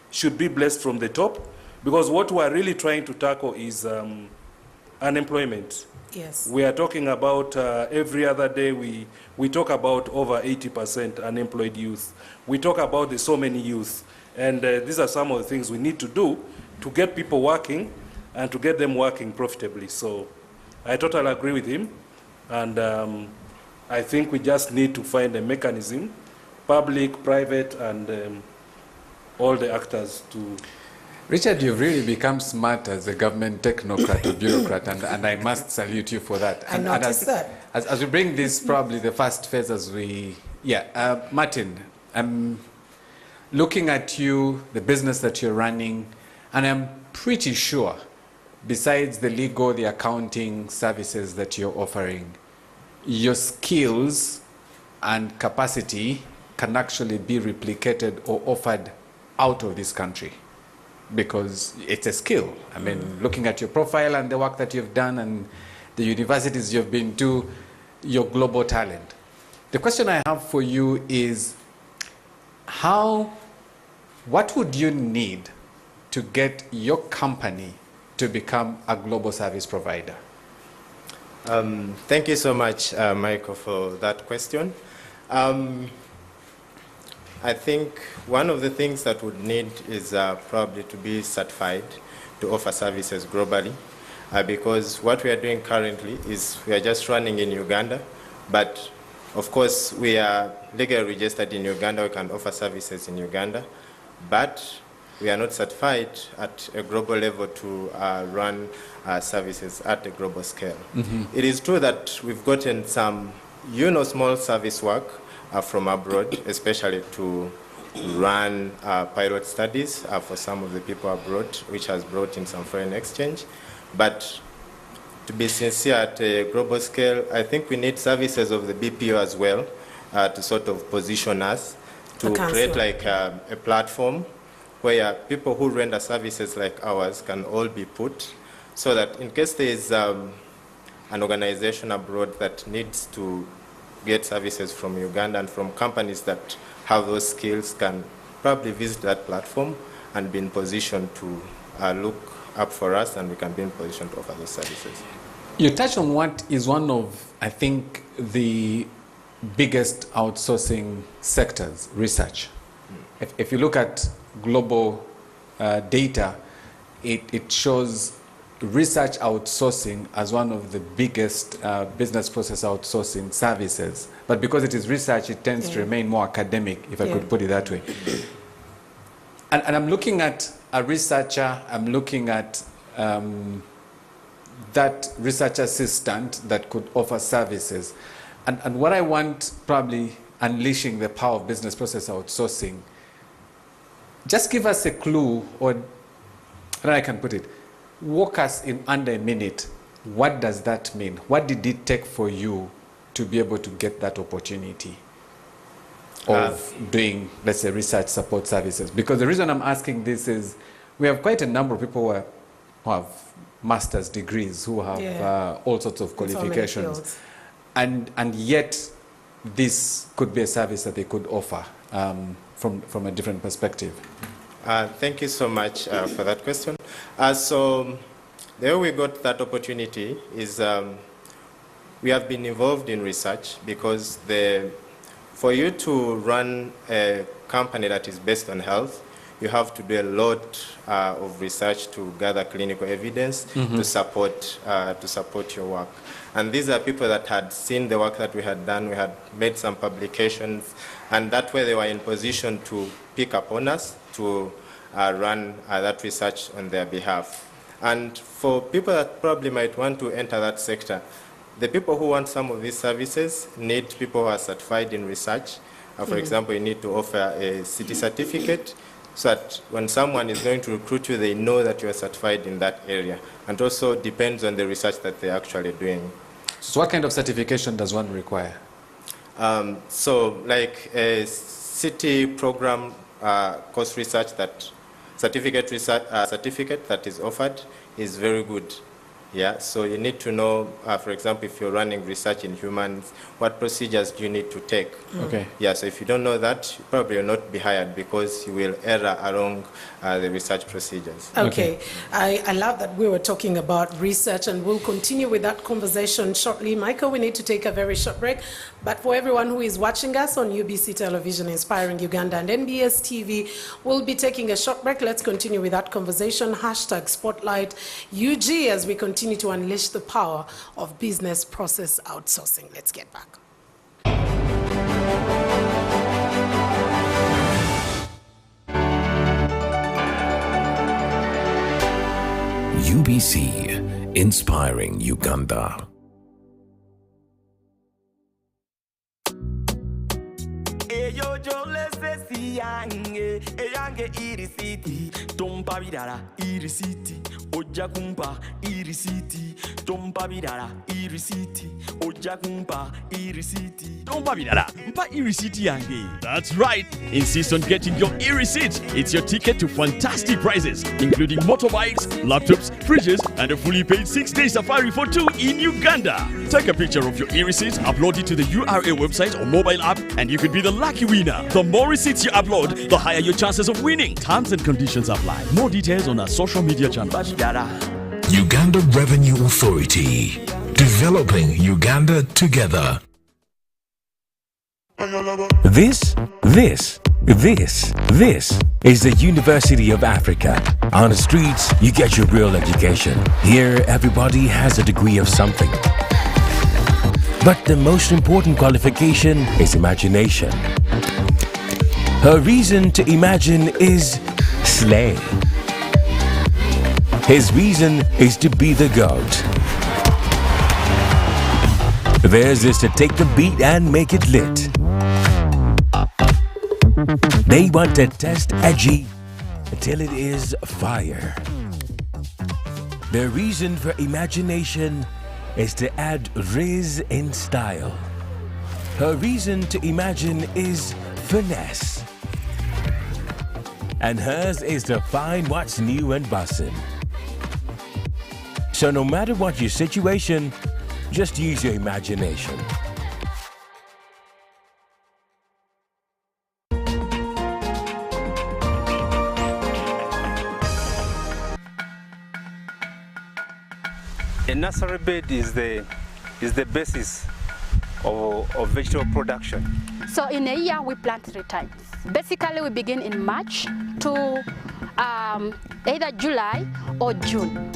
should be blessed from the top, because what we're really trying to tackle is unemployment. Yes. We are talking about every other day we talk about over 80% unemployed youth. We talk about the so many youth. And these are some of the things we need to do to get people working and to get them working profitably. So I totally agree with him. And I think we just need to find a mechanism, public, private, and all the actors to... Richard, you've really become smart as a government technocrat or bureaucrat, and I must salute you for that. I noticed that. As we bring this, probably the first phase as we... Yeah, Martin, I'm looking at you, the business that you're running, and I'm pretty sure, besides the legal, the accounting services that you're offering, your skills and capacity can actually be replicated or offered out of this country, because it's a skill. I mean, looking at your profile and the work that you've done and the universities you've been to, your global talent. The question I have for you is, what would you need to get your company to become a global service provider? Thank you so much, Michael, for that question. I think one of the things that would need is probably to be certified to offer services globally, because what we are doing currently is we are just running in Uganda, but of course we are legally registered in Uganda, we can offer services in Uganda, but we are not certified at a global level to run services at a global scale. It is true that we've gotten some, small service work from abroad, especially to run pilot studies for some of the people abroad, which has brought in some foreign exchange. But to be sincere, at a global scale, I think we need services of the BPO as well to sort of position us, to create like a platform where people who render services like ours can all be put, so that in case there is an organization abroad that needs to get services from Uganda, and from companies that have those skills can probably visit that platform and be in position to look up for us, and we can be in position to offer those services. You touched on what is one of, I think, the biggest outsourcing sectors, research. If you look at global data, it shows research outsourcing as one of the biggest business process outsourcing services. But because it is research, it tends to remain more academic, if I could put it that way. And I'm looking at a researcher, I'm looking at that research assistant that could offer services. And what I want, probably unleashing the power of business process outsourcing, just give us a clue, or how I can put it, walk us in under a minute. What does that mean? What did it take for you to be able to get that opportunity of doing, let's say, research support services? Because the reason I'm asking this is we have quite a number of people who have master's degrees, who have all sorts of qualifications. And yet this could be a service that they could offer from a different perspective. Thank you so much for that question. So the way we got that opportunity is we have been involved in research, because for you to run a company that is based on health, you have to do a lot of research to gather clinical evidence to support your work. And these are people that had seen the work that we had done. We had made some publications, and that way they were in position to pick up on us to run that research on their behalf. And for people that probably might want to enter that sector, the people who want some of these services need people who are certified in research. For example, you need to offer a city certificate, so that when someone is going to recruit you, they know that you are certified in that area. And also depends on the research that they're actually doing. So what kind of certification does one require? So like a city program course research, certificate that is offered is very good. Yeah, so you need to know, for example, if you're running research in humans, what procedures do you need to take? Okay. Yeah, so if you don't know that, you probably will not be hired, because you will err along the research procedures. Okay. I love that we were talking about research, and we'll continue with that conversation shortly. Michael, we need to take a very short break, but for everyone who is watching us on UBC Television, Inspiring Uganda, and NBS TV, we'll be taking a short break. Let's continue with that conversation. #Spotlight UG as we continue continue to unleash the power of business process outsourcing. Let's get back. UBC, inspiring Uganda. Ojja kumpa irisiti tompa birala irisiti ojja kumpa irisiti tompa birala mpa irisiti yange. That's right. Insist on getting your e-receipt. It's your ticket to fantastic prizes, including motorbikes, laptops, fridges, and a fully paid 6-day safari for 2 in Uganda. Take a picture of your e-receipt, upload it to the URA website or mobile app, and you could be the lucky winner. The more receipts you upload, the higher your chances of winning. Terms and conditions apply. More details on our social media channels. Uganda Revenue Authority, developing Uganda together. This is the University of Africa. On the streets, you get your real education. Here, everybody has a degree of something. But the most important qualification is imagination. Her reason to imagine is slay. His reason is to be the GOAT. Theirs is to take the beat and make it lit. They want to test edgy until it is fire. Their reason for imagination is to add riz in style. Her reason to imagine is finesse. And hers is to find what's new and bussin'. So no matter what your situation, just use your imagination. A nursery bed is the basis of vegetable production. So in a year we plant 3 times. Basically we begin in March to either July or June.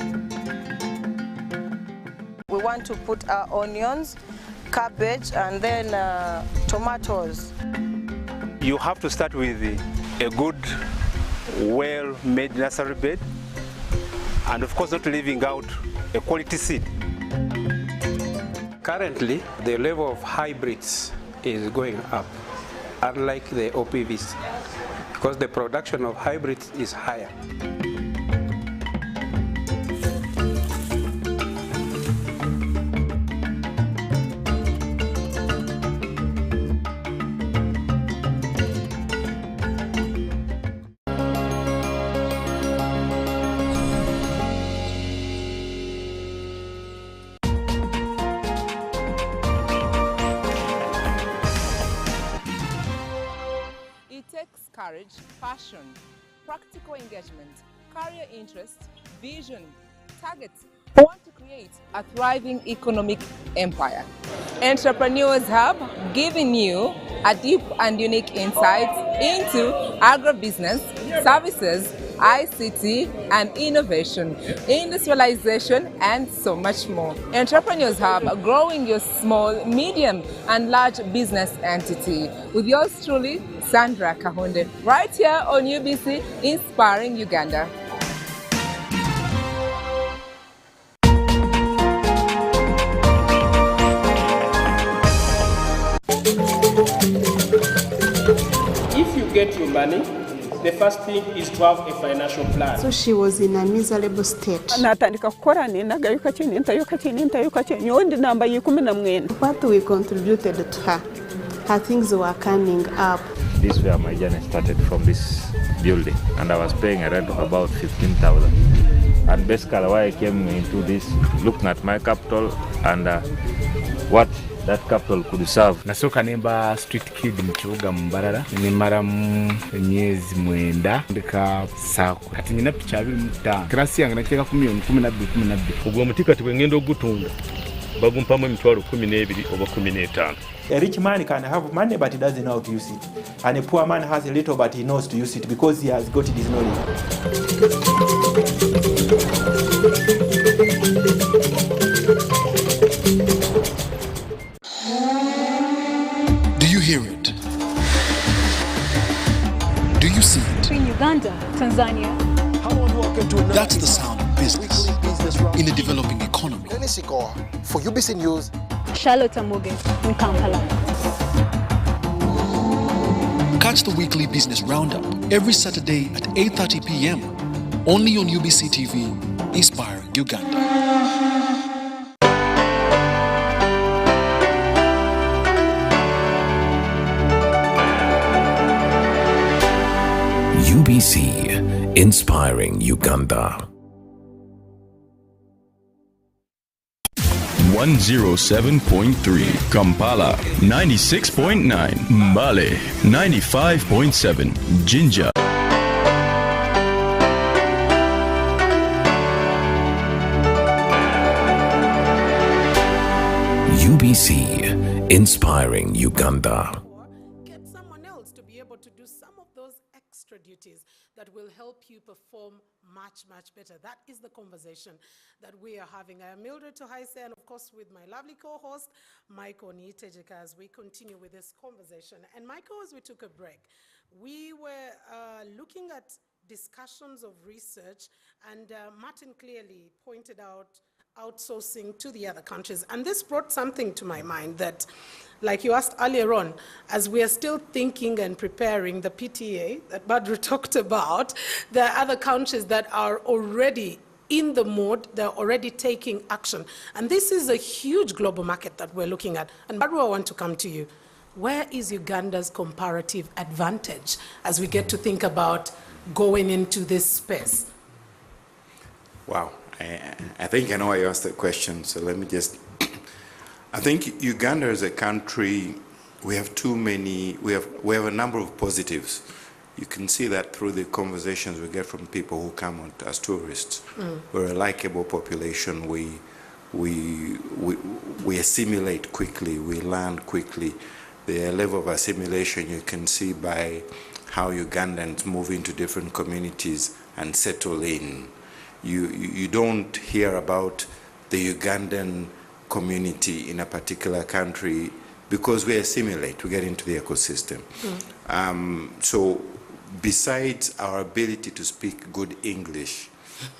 We want to put our onions, cabbage, and then tomatoes. You have to start with a good, well-made nursery bed, and of course not leaving out a quality seed. Currently, the level of hybrids is going up, unlike the OPVs, because the production of hybrids is higher. Courage, passion, practical engagement, career interest, vision, targets. We want to create a thriving economic empire. Entrepreneurs Hub, giving you a deep and unique insight into agribusiness, services, ICT and innovation, industrialization and so much more. Entrepreneurs Hub, growing your small, medium and large business entity. With yours truly, Sandra Kahunde, right here on UBC, inspiring Uganda. If you get your money, the first thing is to have a financial plan. So she was in a miserable state. What we contributed to her things were coming up. This is where my journey started, from this building, and I was paying a rent of about 15,000. And basically why I came into this, looking at my capital and what that capital could serve. Nasoka nemba street kid mchuga mbarara nimara myezi 9 ndika sako kati nyina picha 25 klasi yange nakeka 10,000 12 ubwo mutika tibwengendo gutunda bagumpamo emitwalo 12 oba 15. A rich man can have money but he doesn't know how to use it, and a poor man has a little but he knows to use it because he has got this knowledge. you see it? In Uganda, Tanzania. That's the sound of business in a developing economy. For UBC News, Charlotte Amuge in Kampala. Catch the weekly business roundup every Saturday at 8:30 p.m. only on UBC TV, inspiring Uganda. UBC, inspiring Uganda. 107.3 Kampala, 96.9 Mbale, 95.7 Jinja. UBC, inspiring Uganda. Get someone else to be able to do some of those extra duties that will help you perform much better. That is the conversation that we are having. I am Mildred Tohaise, and of course with my lovely co-host, Michael Niitejeka, as we continue with this conversation. And Michael, as we took a break, we were looking at discussions of research, and Martin clearly pointed out outsourcing to the other countries. And this brought something to my mind that, like you asked earlier on, as we are still thinking and preparing the PTA that Badru talked about, there are other countries that are already in the mode, they're already taking action. And this is a huge global market that we're looking at. And Badru, I want to come to you. Where is Uganda's comparative advantage as we get to think about going into this space? Wow. I think I know why you asked that question, so let me just... I think Uganda as a country, we have a number of positives. You can see that through the conversations we get from people who come as tourists. We're a likable population. We assimilate quickly. We learn quickly. The level of assimilation you can see by how Ugandans move into different communities and settle in. You don't hear about the Ugandan community in a particular country because we assimilate, we get into the ecosystem. So besides our ability to speak good English,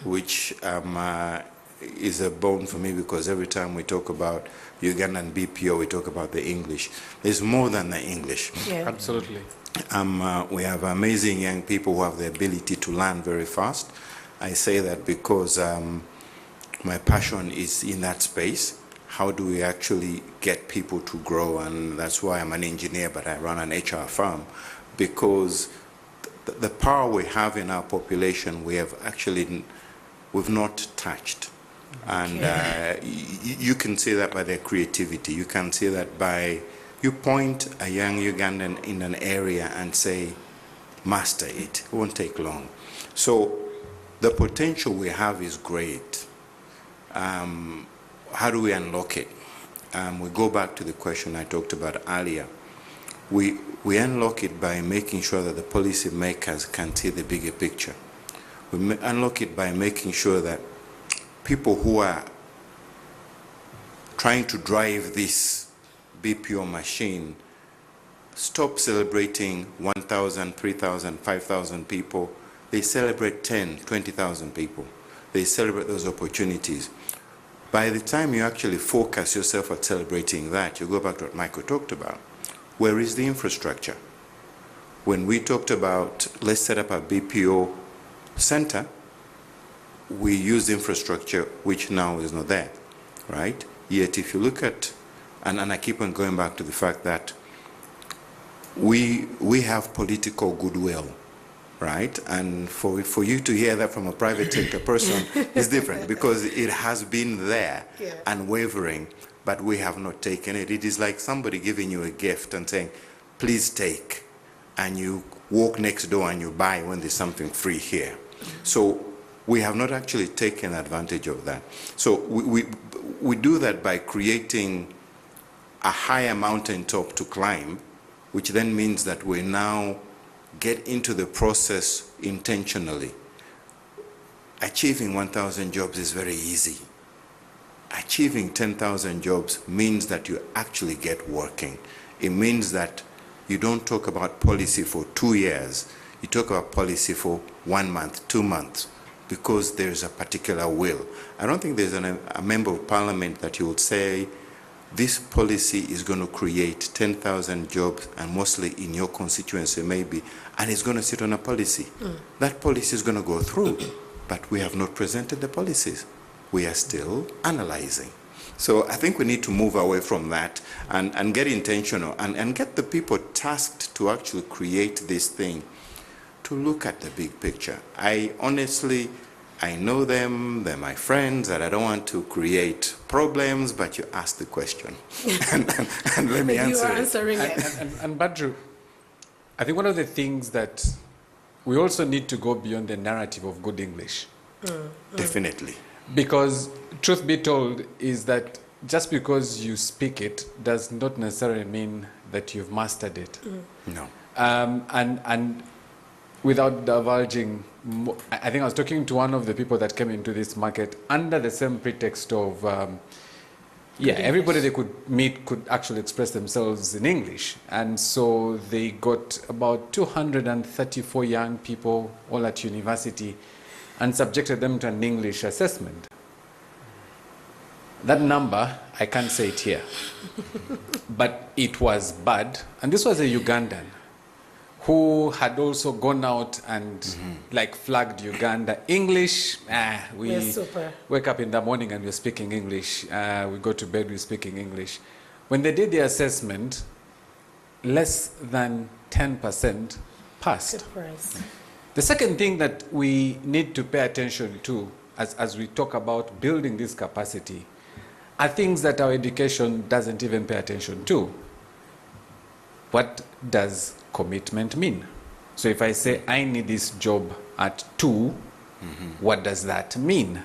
which is a bone for me because every time we talk about Ugandan BPO, we talk about the English. There's more than the English. Yeah. Absolutely. We have amazing young people who have the ability to learn very fast. I say that because my passion is in that space. How do we actually get people to grow? And that's why I'm an engineer, but I run an HR firm, because the power we have in our population, we've not touched. And you can see that by their creativity. You can see that by, you point a young Ugandan in an area and say, master it. It won't take long. So the potential we have is great. How do we unlock it? We go back to the question I talked about earlier. We unlock it by making sure that the policy makers can see the bigger picture. We unlock it by making sure that people who are trying to drive this BPO machine stop celebrating 1,000, 3,000, 5,000 people. They celebrate 10, 20,000 people. They celebrate those opportunities. By the time you actually focus yourself at celebrating that, you go back to what Michael talked about. Where is the infrastructure? When we talked about, let's set up a BPO center, we used infrastructure which now is not there, right? Yet if you look at, and I keep on going back to the fact that we have political goodwill, right? And for you to hear that from a private sector person is different because it has been there, unwavering, but we have not taken it. It is like somebody giving you a gift and saying, please take, and you walk next door and you buy when there's something free here. So we have not actually taken advantage of that. So we do that by creating a higher mountaintop to climb, which then means that we now get into the process intentionally. Achieving 1,000 jobs is very easy. Achieving 10,000 jobs means that you actually get working. It means that you don't talk about policy for 2 years. you talk about policy for 1 month, 2 months, because there's a particular will. I don't think there's a member of parliament that you would say, this policy is going to create 10,000 jobs, and mostly in your constituency maybe, and it's going to sit on a policy. That policy is going to go through, but we have not presented the policies. We are still analyzing. So I think we need to move away from that and get intentional and get the people tasked to actually create this thing, to look at the big picture. I know them, they're my friends, and I don't want to create problems, but you ask the question. and let me answer it. Answering it. And Badru, I think one of the things that we also need to go beyond the narrative of good English. Definitely. Because truth be told is that just because you speak it does not necessarily mean that you've mastered it. No. And without divulging, I think I was talking to one of the people that came into this market under the same pretext of, everybody they could meet could actually express themselves in English. And so they got about 234 young people all at university and subjected them to an English assessment. That number, I can't say it here, but it was bad. And this was a Ugandan who had also gone out and flagged Uganda. English, we wake up in the morning and we're speaking English. We go to bed, we're speaking English. When they did the assessment, less than 10% passed. The second thing that we need to pay attention to as we talk about building this capacity are things that our education doesn't even pay attention to. What does commitment mean? So if I say I need this job at 2, what does that mean?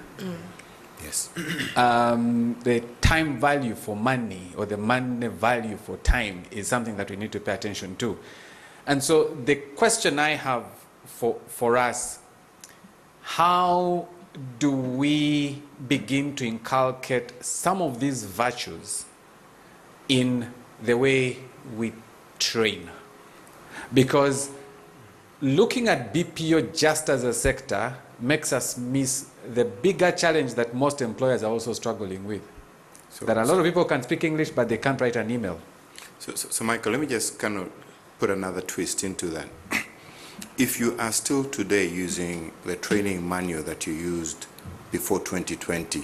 Yes. The time value for money or the money value for time is something that we need to pay attention to. And so the question I have for us, how do we begin to inculcate some of these virtues in the way we train? Because looking at BPO just as a sector makes us miss the bigger challenge that most employers are also struggling with. That a lot of people can speak English, but they can't write an email. So Michael, let me just kind of put another twist into that. If you are still today using the training manual that you used before 2020,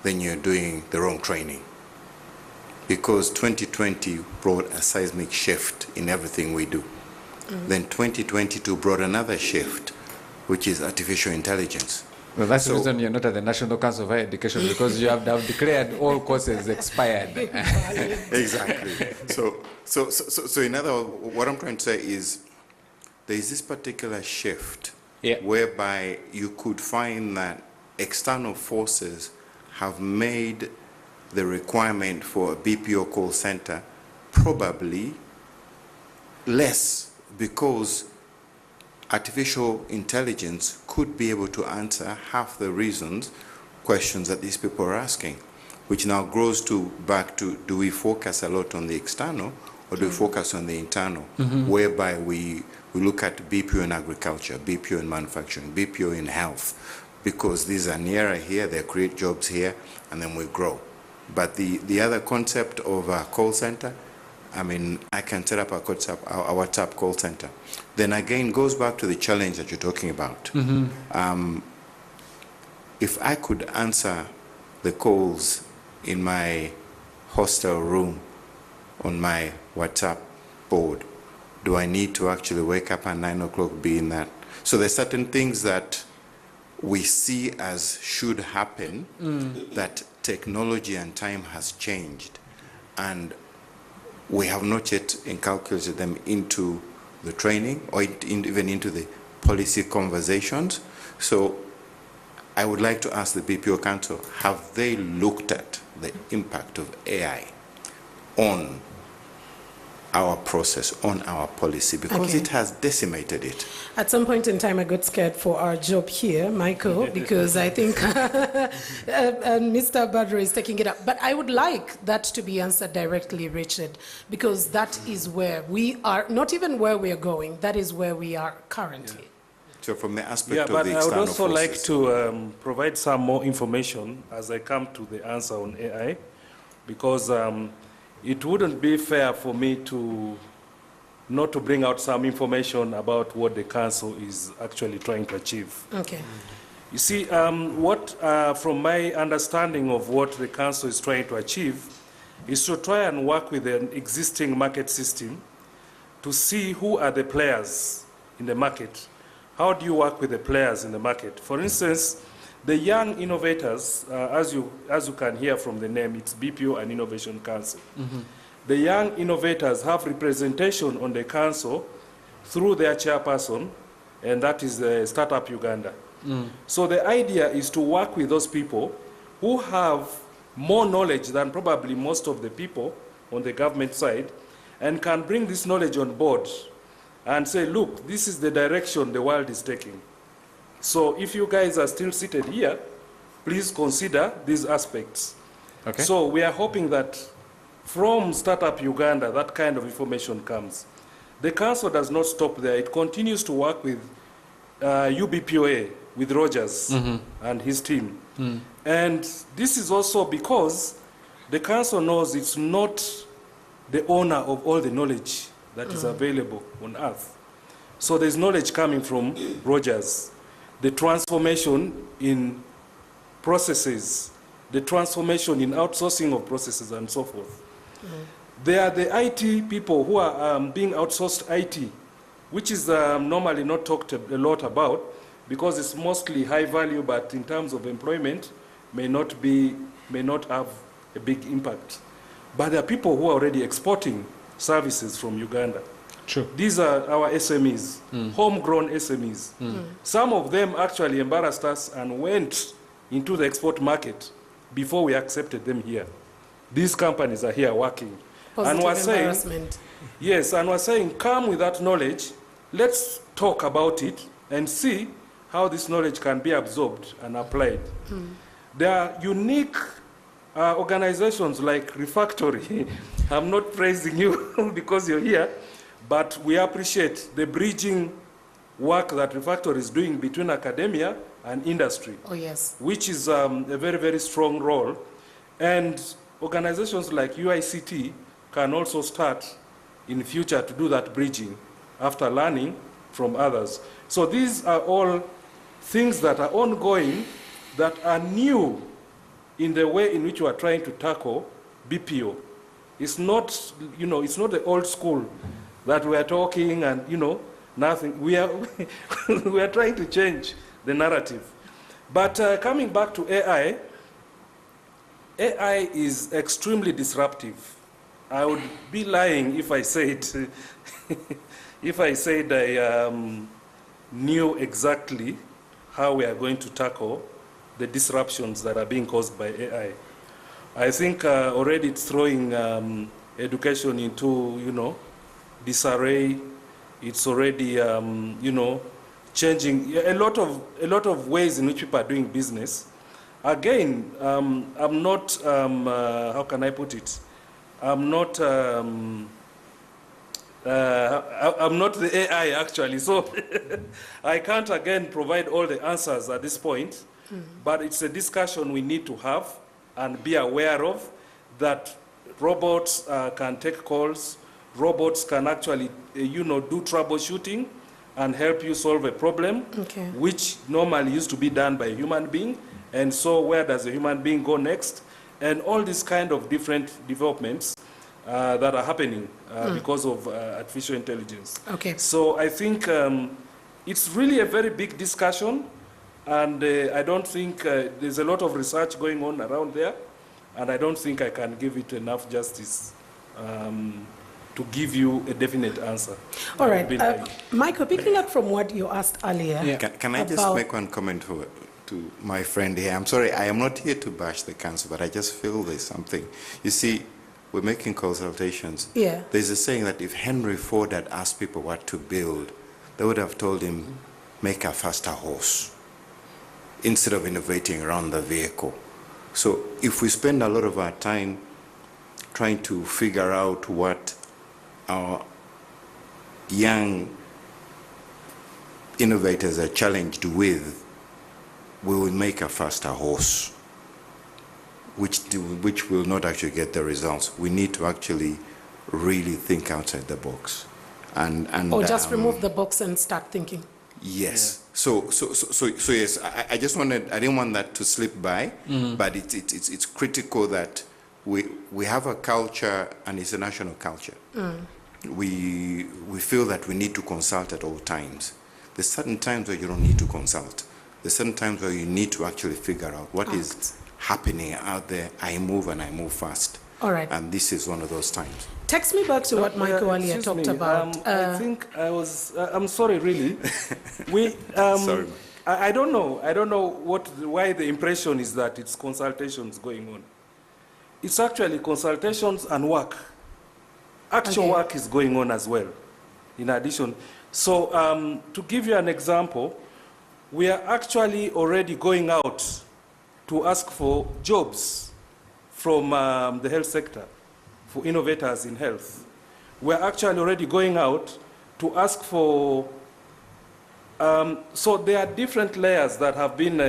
then you're doing the wrong training. Because 2020 brought a seismic shift in everything we do. Then 2022 brought another shift, which is artificial intelligence. Well, that's the reason you're not at the National Council of Higher Education, because you have declared all courses expired. Exactly. So in other words, what I'm trying to say is there is this particular shift whereby you could find that external forces have made the requirement for a BPO call center probably less, because artificial intelligence could be able to answer half the questions that these people are asking, which now grows back to, do we focus a lot on the external or do we focus on the internal, whereby we look at BPO in agriculture, BPO in manufacturing, BPO in health, because these are nearer here, they create jobs here, and then we grow. But the other concept of a call center, I mean, I can set up a WhatsApp call center. Then again, goes back to the challenge that you're talking about. If I could answer the calls in my hostel room on my WhatsApp board, do I need to actually wake up at 9 o'clock, be in that? So there's certain things that we see as should happen, that technology and time has changed, and we have not yet inculcated them into the training or even into the policy conversations. So I would like to ask the BPO Council, have they looked at the impact of AI on our process, on our policy, because Okay. it has decimated it. At some point in time, I got scared for our job here, Michael, because I think Mr. Badro is taking it up. But I would like that to be answered directly, Richard, because that is where we are, not even where we are going, that is where we are currently. So from the aspect Yeah, of but the I would external also like forces. to provide some more information as I come to the answer on AI, because it wouldn't be fair for me to not to bring out some information about what the council is actually trying to achieve. Okay. You see, from my understanding of what the council is trying to achieve is to try and work with an existing market system to see who are the players in the market. How do you work with the players in the market? For instance, the young innovators, as you can hear from the name, it's BPO and Innovation Council. The young innovators have representation on the council through their chairperson, and that is Startup Uganda. So the idea is to work with those people who have more knowledge than probably most of the people on the government side, and can bring this knowledge on board and say, look, this is the direction the world is taking. So if you guys are still seated here, please consider these aspects. Okay. So we are hoping that from Startup Uganda, that kind of information comes. The council does not stop there. It continues to work with UBPOA, with Rogers and his team. And this is also because the council knows it's not the owner of all the knowledge that is available on earth. So there's knowledge coming from Rogers. The transformation in processes, the transformation in outsourcing of processes and so forth. They are the IT people who are being outsourced IT, which is normally not talked a lot about because it's mostly high value, but in terms of employment may not have a big impact. But there are people who are already exporting services from Uganda. True. These are our SMEs, homegrown SMEs. Some of them actually embarrassed us and went into the export market before we accepted them here. These companies are here working. Positive and we're saying, embarrassment. yes, and we're saying, come with that knowledge, let's talk about it and see how this knowledge can be absorbed and applied. There are unique organizations like Refactory. I'm not praising you because you're here, but we appreciate the bridging work that Refactory is doing between academia and industry. Oh, yes. Which is a very, very strong role. And organizations like UICT can also start in future to do that bridging after learning from others. So these are all things that are ongoing that are new in the way in which we are trying to tackle BPO. It's not, it's not the old school that we are talking and, nothing. We are, we are trying to change the narrative. But coming back to AI, AI is extremely disruptive. I would be lying if I said, I knew exactly how we are going to tackle the disruptions that are being caused by AI. I think already it's throwing education into, disarray. It's already, changing a lot of ways in which people are doing business. Again, I'm not, how can I put it? I'm not the AI actually, so I can't again provide all the answers at this point, but it's a discussion we need to have and be aware of, that robots can take calls, robots can actually, do troubleshooting and help you solve a problem, which normally used to be done by a human being. And so where does a human being go next? And all these kind of different developments that are happening because of artificial intelligence. Okay. So I think it's really a very big discussion, and I don't think there's a lot of research going on around there, and I don't think I can give it enough justice to give you a definite answer. All right. Michael, picking up from what you asked earlier. Yeah. Can I just make one comment to my friend here? I'm sorry, I am not here to bash the council, but I just feel there's something. You see, we're making consultations. Yeah. There's a saying that if Henry Ford had asked people what to build, they would have told him, make a faster horse, instead of innovating around the vehicle. So if we spend a lot of our time trying to figure out what our young innovators are challenged with, we will make a faster horse, which will not actually get the results. We need to actually really think outside the box. Or just remove the box and start thinking. Yes. So yes, I just wanted, I didn't want that to slip by, but it's critical that we have a culture, and it's a national culture. We feel that we need to consult at all times. There's certain times where you don't need to consult. There's certain times where you need to actually figure out what is happening out there. I move, and I move fast. All right. And this is one of those times. Takes me back to what Michael earlier talked about. I think I'm sorry, really. Sorry. I don't know why the impression is that it's consultations going on. It's actually consultations and work. Actual work is going on as well, in addition. So to give you an example, we are actually already going out to ask for jobs from the health sector, for innovators in health. We're actually already going out to ask for, so there are different layers that have been,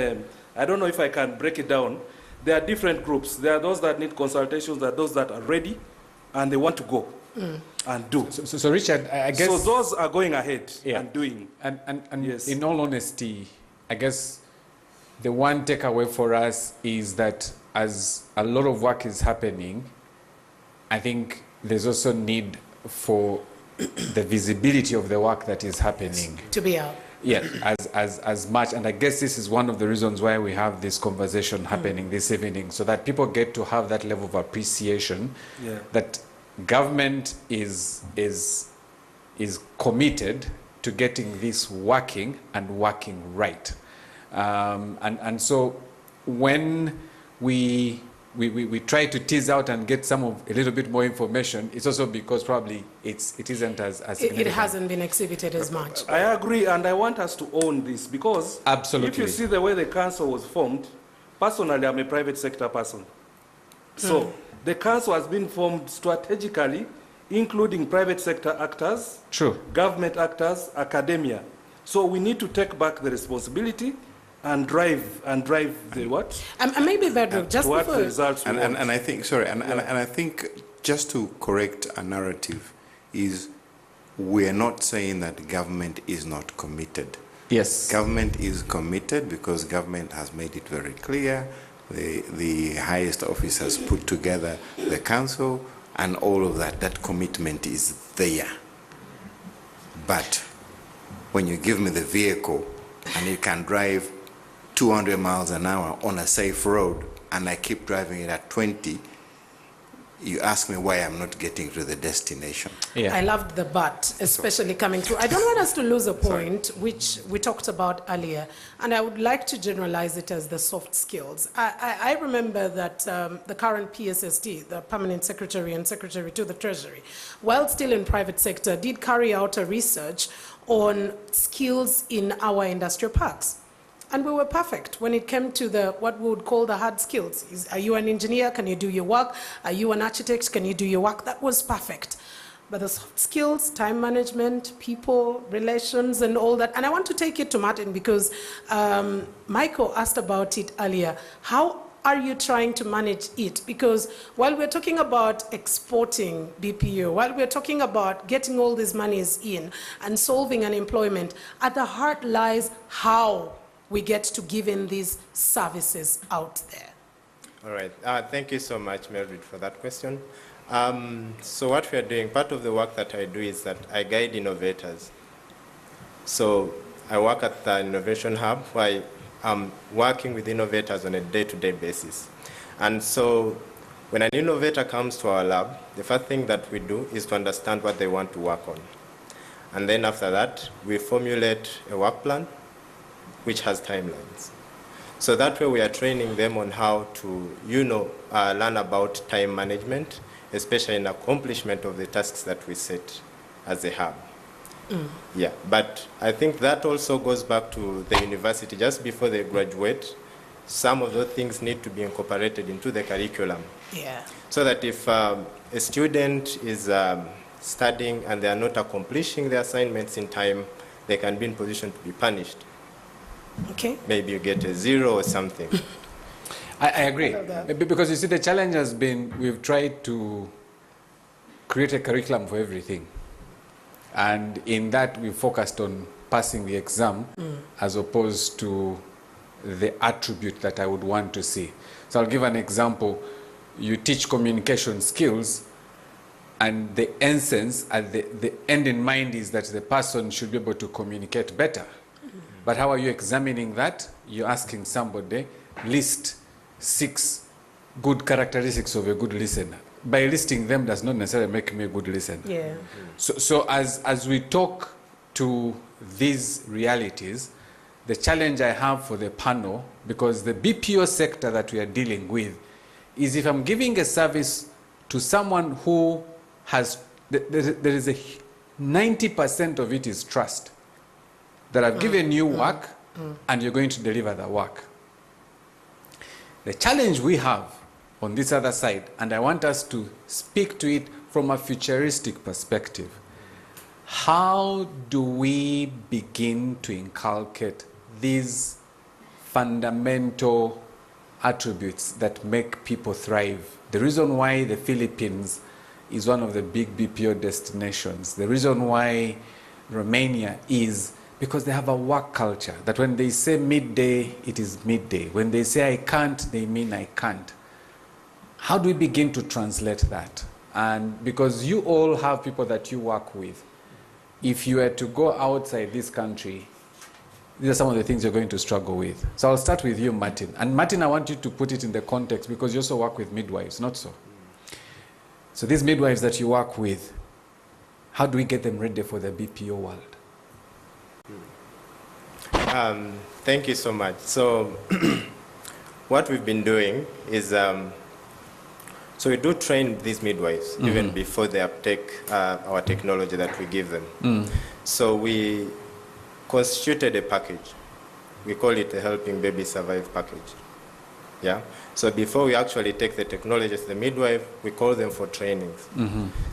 I don't know if I can break it down. There are different groups. There are those that need consultations, there are those that are ready, and they want to go and do. So Richard, I guess... So those are going ahead and doing. And yes. In all honesty, I guess the one takeaway for us is that as a lot of work is happening, I think there's also need for the visibility of the work that is happening. To be out. Yeah, as much. And I guess this is one of the reasons why we have this conversation happening this evening, so that people get to have that level of appreciation that government is committed to getting this working and working right. And so when we try to tease out and get some of a little bit more information, it's also because probably it isn't as it hasn't been exhibited as much. I agree, and I want us to own this, because absolutely, if you see the way the council was formed, personally I'm a private sector person. So the council has been formed strategically, including private sector actors, government actors, academia. So we need to take back the responsibility and drive the what? And maybe Bedrock, just what before. The results and I think, sorry, and I think just to correct a narrative is we're not saying that government is not committed. Yes. Government is committed because government has made it very clear. The highest office has put together the council and all of that. That commitment is there. But when you give me the vehicle and you can drive 200 miles an hour on a safe road, and I keep driving it at 20, you ask me why I'm not getting to the destination. I loved the but, especially coming through. I don't want us to lose a point, which we talked about earlier, and I would like to generalize it as the soft skills. I remember that the current PSST, the Permanent Secretary and Secretary to the Treasury, while still in private sector, did carry out a research on skills in our industrial parks. And we were perfect when it came to what we would call the hard skills. Are you an engineer? Can you do your work? Are you an architect? Can you do your work? That was perfect. But the soft skills, time management, people, relations, and all that. And I want to take it to Martin because Michael asked about it earlier. How are you trying to manage it? Because while we're talking about exporting BPO, while we're talking about getting all these monies in and solving unemployment, at the heart lies how we get to give in these services out there. All right. Thank you so much, Mildred, for that question. So what we are doing, part of the work that I do is that I guide innovators. So I work at the Innovation Hub, where I'm working with innovators on a day-to-day basis. And so when an innovator comes to our lab, the first thing that we do is to understand what they want to work on. And then after that, we formulate a work plan which has timelines. So that way we are training them on how to, learn about time management, especially in accomplishment of the tasks that we set as a hub. Yeah, but I think that also goes back to the university. Just before they graduate, some of those things need to be incorporated into the curriculum. Yeah. So that if a student is studying and they are not accomplishing their assignments in time, they can be in position to be punished. Okay. Maybe you get a 0 or something. I agree. Because you see, the challenge has been we've tried to create a curriculum for everything. And in that, we focused on passing the exam as opposed to the attribute that I would want to see. So I'll give an example. You teach communication skills, and the essence at the end in mind is that the person should be able to communicate better. But how are you examining that? You're asking somebody, list 6 good characteristics of a good listener. By listing them does not necessarily make me a good listener. Yeah. So as we talk to these realities, the challenge I have for the panel, because the BPO sector that we are dealing with, is if I'm giving a service to someone who has, there is a 90% of it is trust. That I've given you work and you're going to deliver the work. The challenge we have on this other side, and I want us to speak to it from a futuristic perspective. How do we begin to inculcate these fundamental attributes that make people thrive? The reason why the Philippines is one of the big BPO destinations, the reason why Romania is because they have a work culture, that when they say midday, it is midday. When they say I can't, they mean I can't. How do we begin to translate that? And because you all have people that you work with, if you were to go outside this country, these are some of the things you're going to struggle with. So I'll start with you, Martin. And Martin, I want you to put it in the context because you also work with midwives, not so? So these midwives that you work with, how do we get them ready for the BPO world? Thank you so much. So what we've been doing is, so we do train these midwives even before they uptake our technology that we give them. So we constituted a package. We call it a Helping Baby Survive package. Yeah. So before we actually take the technology to the midwife, we call them for trainings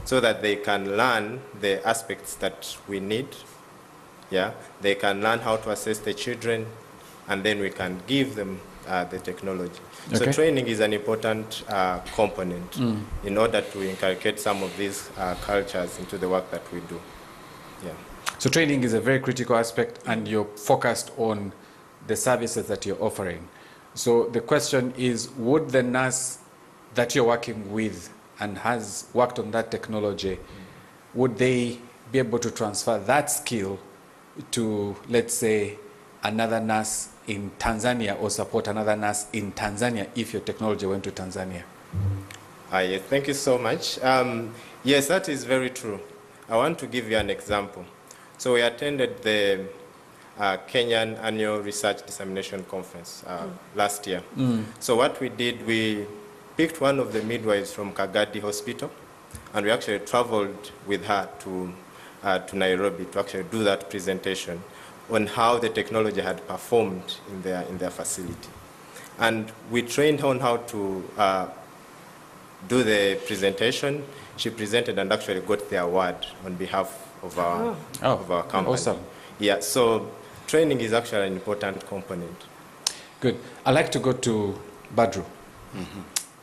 so that they can learn the aspects that we need. Yeah, they can learn how to assess the children, and then we can give them the technology. Okay. So training is an important component in order to inculcate some of these cultures into the work that we do. Yeah. So training is a very critical aspect, and you're focused on the services that you're offering. So the question is, would the nurse that you're working with and has worked on that technology, would they be able to transfer that skill to, let's say, another nurse in Tanzania or support another nurse in Tanzania if your technology went to Tanzania? Yes, thank you so much. Yes, that is very true. I want to give you an example. So we attended the Kenyan Annual Research Dissemination Conference last year. So what we did, we picked one of the midwives from Kagadi Hospital, and we actually traveled with her to Nairobi to actually do that presentation on how the technology had performed in their facility. And we trained her on how to do the presentation. She presented and actually got the award on behalf of our company. Awesome. Yeah, so training is actually an important component. Good. I'd like to go to Badru.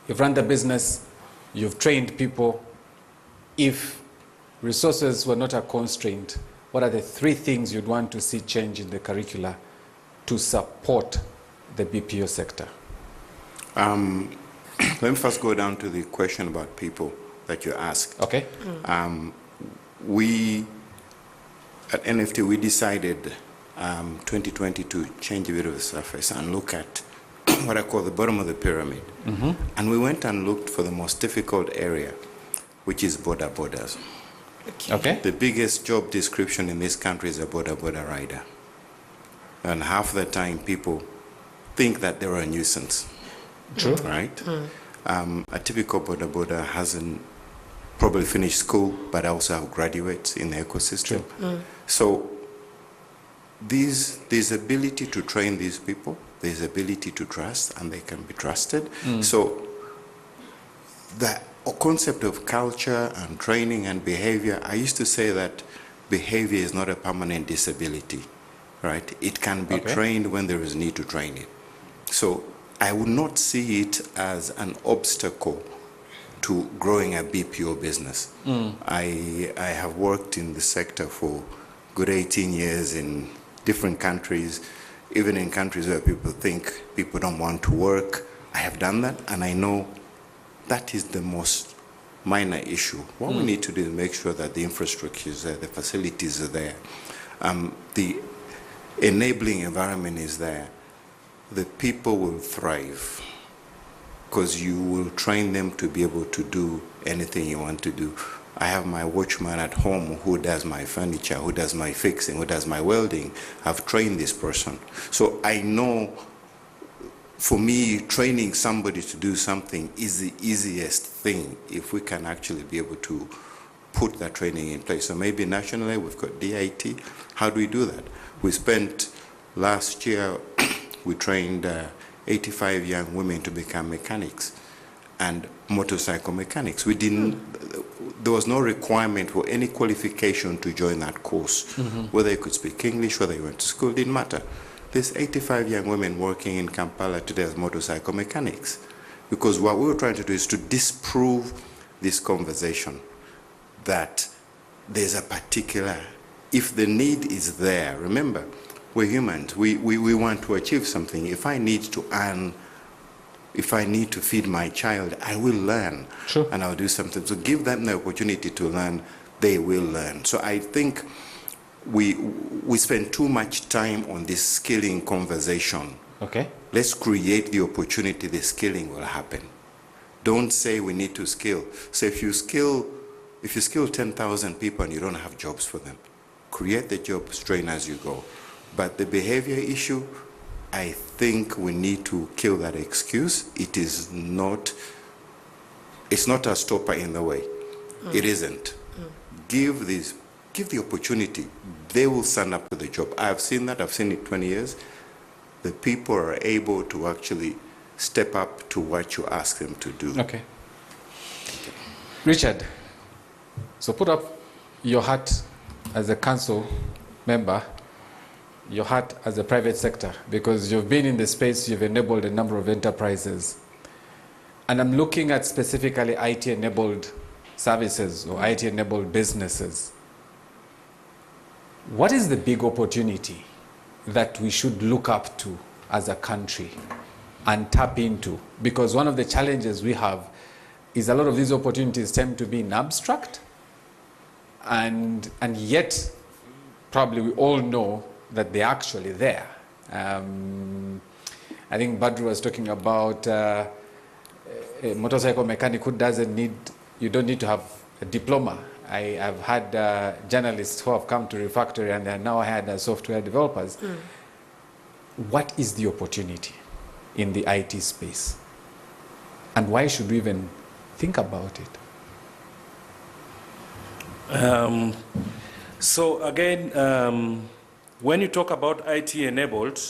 You've run the business, you've trained people. If resources were not a constraint, what are the 3 things you'd want to see change in the curricula to support the BPO sector? Let me first go down to the question about people that you asked. Okay. We, at NFT, we decided 2020 to change a bit of the surface and look at what I call the bottom of the pyramid. And we went and looked for the most difficult area, which is borders. Okay. The biggest job description in this country is a border rider. And half the time people think that they're a nuisance. True. Right? A typical border has probably finished school, but I also have graduates in the ecosystem. Mm. So there's ability to train these people, there's ability to trust, and they can be trusted. Mm. So the concept of culture and training and behavior, I used to say that behavior is not a permanent disability, right? It can be trained when there is need to train it. So I would not see it as an obstacle to growing a BPO business. Mm. I have worked in the sector for good 18 years in different countries, even in countries where people think people don't want to work. I have done that, and I know that is the most minor issue. What we need to do is make sure that the infrastructure is there, the facilities are there, the enabling environment is there. The people will thrive because you will train them to be able to do anything you want to do. I have my watchman at home who does my furniture, who does my fixing, who does my welding. I've trained this person. So I know, for me, training somebody to do something is the easiest thing if we can actually be able to put that training in place. So maybe nationally we've got DIT. How do we do that? We spent last year, we trained 85 young women to become mechanics and motorcycle mechanics. We didn't, there was no requirement for any qualification to join that course. Whether you could speak English, whether you went to school, didn't matter. There's 85 young women working in Kampala today as motorcycle mechanics. Because what we were trying to do is to disprove this conversation that there's a particular, if the need is there, remember, we're humans, we want to achieve something. If I need to earn, if I need to feed my child, I will learn. Sure. And I'll do something. So give them the opportunity to learn, they will learn. So I think we spend too much time on this skilling conversation. Okay. Let's create the opportunity, the skilling will happen. Don't say we need to skill. So if you skill 10,000 people and you don't have jobs for them, create the jobs, train as you go. But the behavior issue, I think we need to kill that excuse. It is not, it's not a stopper in the way. It isn't. Give the opportunity. They will stand up to the job. I've seen that, I've seen it 20 years. The people are able to actually step up to what you ask them to do. Okay. Richard, so put up your hat as a council member, your hat as a private sector, because you've been in the space, you've enabled a number of enterprises. And I'm looking at specifically IT-enabled services or IT-enabled businesses. What is the big opportunity that we should look up to as a country and tap into? Because one of the challenges we have is a lot of these opportunities tend to be in abstract, and yet probably we all know that they're actually there. I think Badru was talking about a motorcycle mechanic who doesn't need, you don't need to have a diploma. I've had journalists who have come to Refactory and they're now had software developers. What is the opportunity in the IT space? And why should we even think about it? So again, when you talk about IT enabled,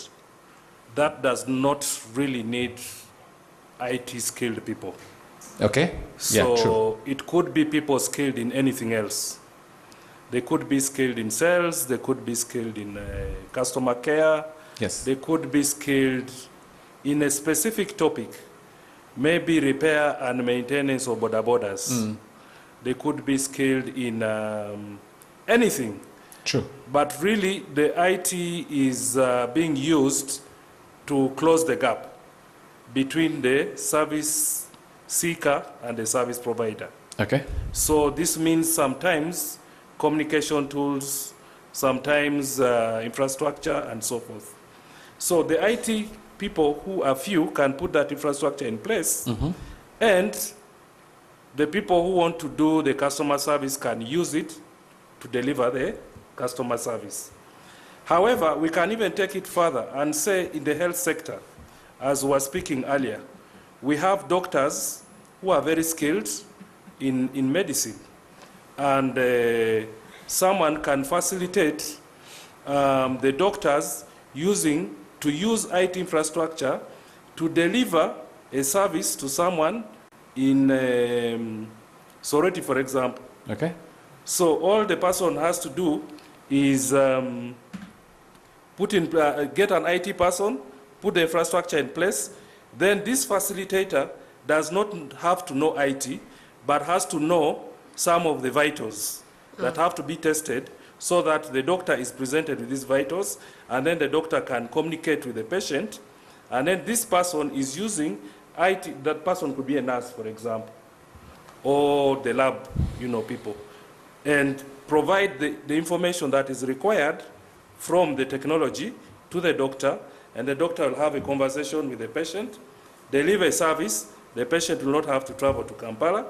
that does not really need IT skilled people. Okay. So yeah, true. It could be people skilled in anything else. They could be skilled in sales, they could be skilled in customer care, yes. They could be skilled in a specific topic, maybe repair and maintenance of border borders. They could be skilled in anything. True. But really, the IT is being used to close the gap between the service seeker and the service provider. Okay. So this means sometimes communication tools, sometimes infrastructure, and so forth. So the IT people who are few can put that infrastructure in place, and the people who want to do the customer service can use it to deliver the customer service. However, we can even take it further and say in the health sector, as we were speaking earlier, we have doctors who are very skilled in medicine. And someone can facilitate the doctors to use IT infrastructure to deliver a service to someone in Soroti, for example. Okay. So all the person has to do is get an IT person, put the infrastructure in place. Then this facilitator does not have to know IT, but has to know some of the vitals that have to be tested, so that the doctor is presented with these vitals, and then the doctor can communicate with the patient, and then this person is using IT. That person could be a nurse, for example, or the lab, people, and provide the information that is required from the technology to the doctor, and the doctor will have a conversation with the patient, deliver a service. The patient will not have to travel to Kampala,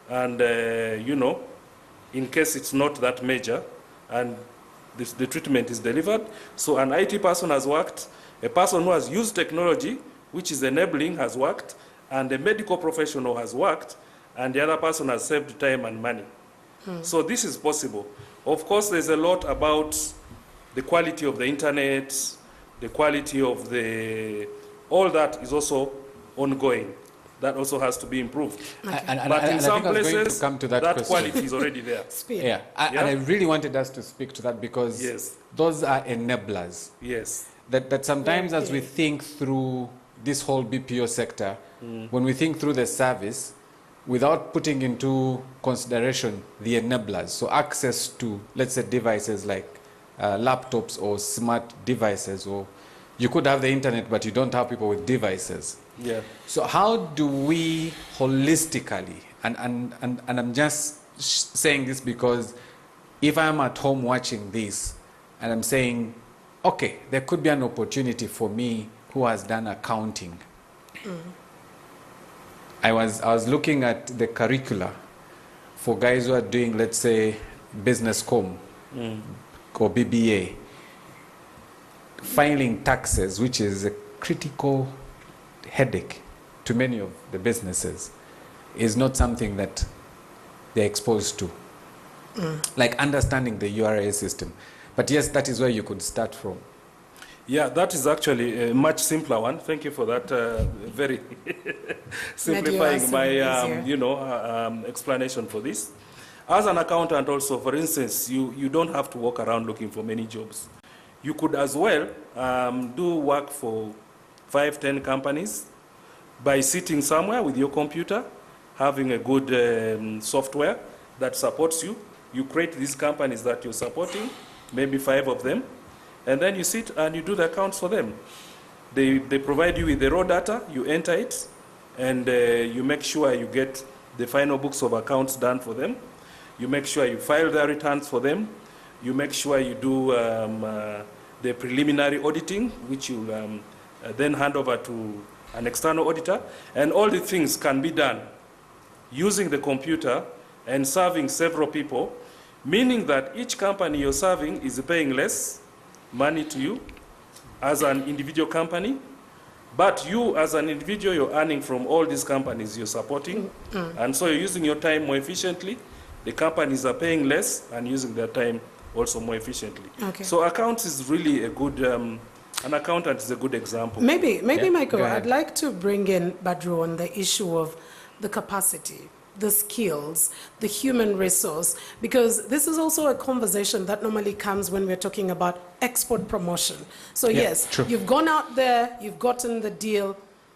and in case it's not that major, and the treatment is delivered. So an IT person has worked, a person who has used technology, which is enabling, has worked, and a medical professional has worked, and the other person has saved time and money. So this is possible. Of course, there's a lot about the quality of the internet, the quality of all that is also ongoing. That also has to be improved. Okay. But in some places, come to that quality is already there. Yeah. And I really wanted us to speak to that, because those are enablers. Yes. That sometimes as we think through this whole BPO sector, when we think through the service, without putting into consideration the enablers, so access to, let's say, devices like laptops or smart devices, or you could have the internet, but you don't have people with devices. Yeah. So how do we holistically, and I'm just saying this because if I'm at home watching this and I'm saying, okay, there could be an opportunity for me who has done accounting. I was looking at the curricula for guys who are doing, let's say, business comm or BBA, filing taxes, which is a critical headache to many of the businesses, is not something that they're exposed to. Like understanding the URA system. But yes, that is where you could start from. Yeah, that is actually a much simpler one. Thank you for that very simplifying my explanation for this. As an accountant also, for instance, you don't have to walk around looking for many jobs. You could as well do work for 5-10 companies by sitting somewhere with your computer, having a good software that supports you. You create these companies that you're supporting, maybe 5 of them, and then you sit and you do the accounts for them. They provide you with the raw data, you enter it, and you make sure you get the final books of accounts done for them. You make sure you file their returns for them. You make sure you do the preliminary auditing, which you then hand over to an external auditor. And all the things can be done using the computer and serving several people, meaning that each company you're serving is paying less money to you as an individual company, but you as an individual, you're earning from all these companies you're supporting, and so you're using your time more efficiently. The companies are paying less and using their time also more efficiently. Okay. So accounts is really a good, an accountant is a good example. Maybe Michael, I'd like to bring in Badru on the issue of the capacity, the skills, the human resource, because this is also a conversation that normally comes when we're talking about export promotion. So yes, true. You've gone out there, you've gotten the deal,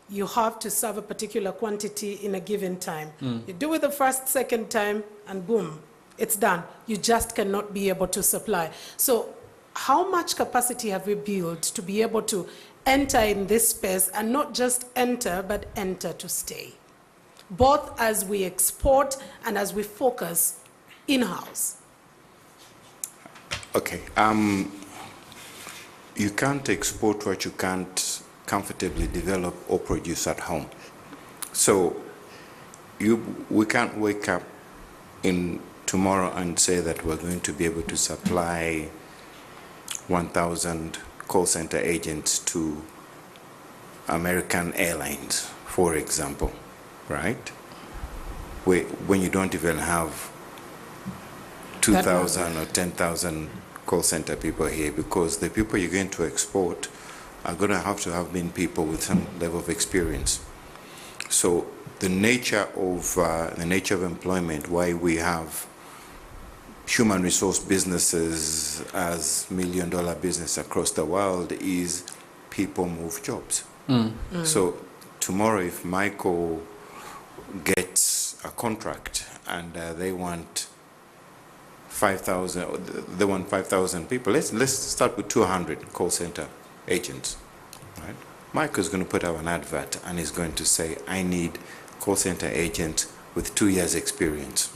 you have to serve a particular quantity in a given time. You do it the first, second time, and boom, it's done. You just cannot be able to supply. So how much capacity have we built to be able to enter in this space, and not just enter, but enter to stay, both as we export and as we focus in-house? Okay. You can't export what you can't comfortably develop or produce at home. So we can't wake up in tomorrow and say that we're going to be able to supply 1,000 call center agents to American Airlines, for example, right? when you don't even have 2,000 or 10,000 call center people here, because the people you're going to export are going to have been people with some level of experience. So the nature of employment, why we have human resource businesses as $1 million business across the world, is people move jobs. So tomorrow, if Michael gets a contract and they want 5,000 people, let's start with 200 call center agents, right? Michael's going to put out an advert and he's going to say, I need call center agents with 2 years experience,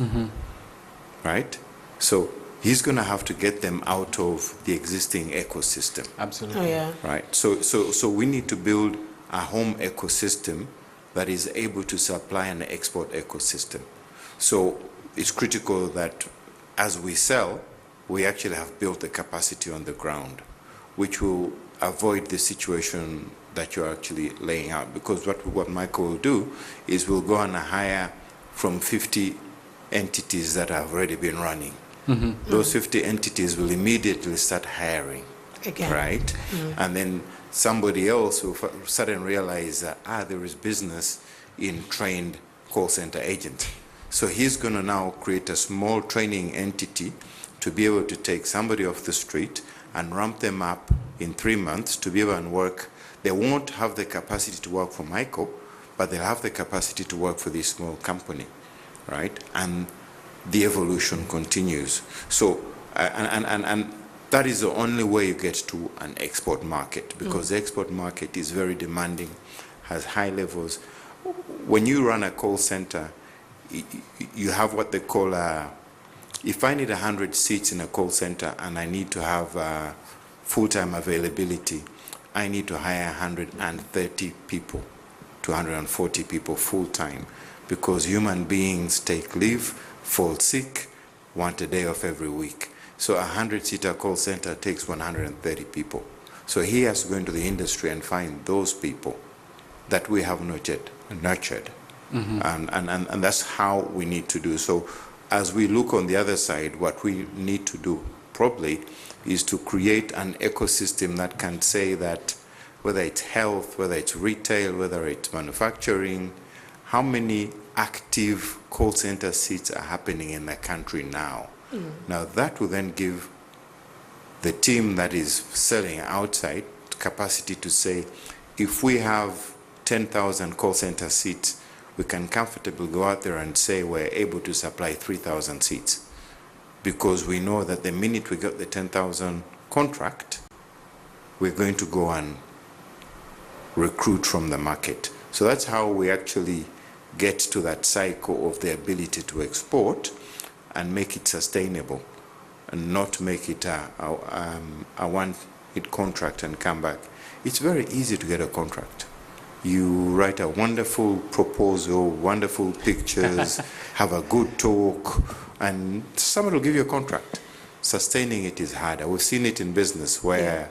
right? So he's going to have to get them out of the existing ecosystem. Absolutely. Oh, yeah. Right. So we need to build a home ecosystem that is able to supply an export ecosystem. So it's critical that as we sell, we actually have built the capacity on the ground, which will avoid the situation that you're actually laying out. Because what Michael will do is we'll go and hire from 50 entities that have already been running. Those 50 entities will immediately start hiring, Again. right? And then somebody else will suddenly realize that, there is business in trained call center agents. So he's going to now create a small training entity to be able to take somebody off the street and ramp them up in 3 months to be able to work. They won't have the capacity to work for Michael, but they'll have the capacity to work for this small company, right? And the evolution continues. So, and that is the only way you get to an export market, because the export market is very demanding, has high levels. When you run a call center, you have what they call if I need 100 seats in a call center and I need to have full-time availability, I need to hire 130 people to 140 people full-time, because human beings take leave, fall sick, want a day off every week. So a 100-seater call center takes 130 people. So he has to go into the industry and find those people that we have not yet nurtured. And that's how we need to do. So as we look on the other side, what we need to do probably is to create an ecosystem that can say that whether it's health, whether it's retail, whether it's manufacturing, how many active call center seats are happening in the country now. Now that will then give the team that is selling outside capacity to say, if we have 10,000 call center seats, we can comfortably go out there and say we're able to supply 3,000 seats. Because we know that the minute we get the 10,000 contract, we're going to go and recruit from the market. So that's how we actually get to that cycle of the ability to export and make it sustainable, and not make it a one-hit contract and come back. It's very easy to get a contract. You write a wonderful proposal, wonderful pictures, have a good talk, and somebody will give you a contract. Sustaining it is harder. We've seen it in business where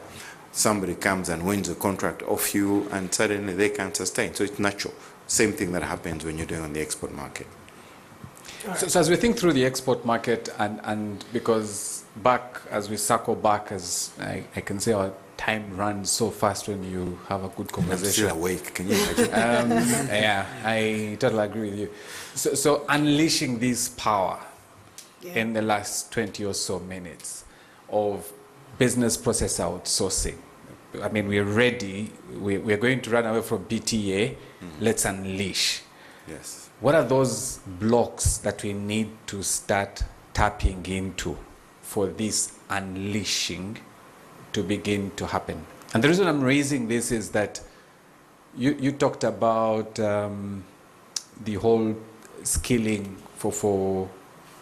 somebody comes and wins a contract off you and suddenly they can't sustain. So it's natural. Same thing that happens when you're doing on the export market. So as we think through the export market, and because back, as we circle back, as I can say, our time runs so fast when you have a good conversation. I'm still awake, can you imagine? Yeah, I totally agree with you. So unleashing this power in the last 20 or so minutes of business process outsourcing. I mean, we're ready. We're going to run away from BTA. Let's unleash. Yes. What are those blocks that we need to start tapping into for this unleashing to begin to happen? And the reason I'm raising this is that you talked about the whole skilling for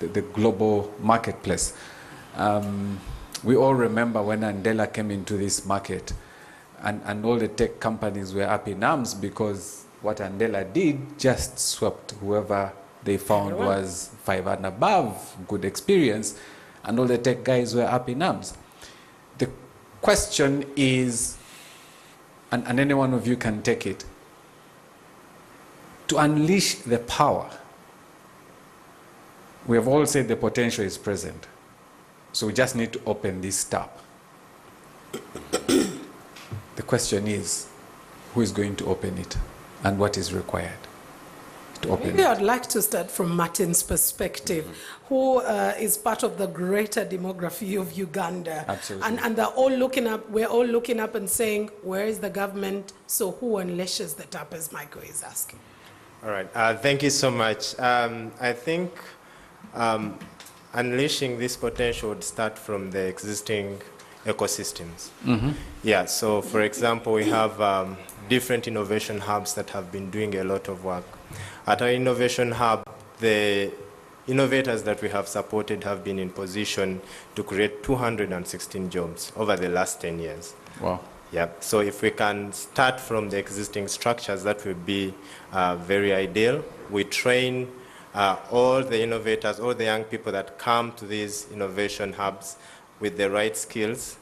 the global marketplace. We all remember when Andela came into this market and all the tech companies were up in arms because what Andela did just swept whoever they found was 5 and above, good experience, and all the tech guys were up in arms. The question is, and any one of you can take it, to unleash the power we have all said the potential is present. So we just need to open this tap. The question is, who is going to open it and what is required to open Maybe it? I'd like to start from Martin's perspective, who is part of the greater demography of Uganda. Absolutely. And they're all looking up, we're all looking up and saying, where is the government? So who unleashes the tap, as Michael is asking? All right, thank you so much. I think unleashing this potential would start from the existing ecosystems. Yeah, so for example, we have different innovation hubs that have been doing a lot of work. At our innovation hub, the innovators that we have supported have been in position to create 216 jobs over the last 10 years. Wow. Yeah, so if we can start from the existing structures, that would be very ideal. We train all the innovators, all the young people that come to these innovation hubs with the right skills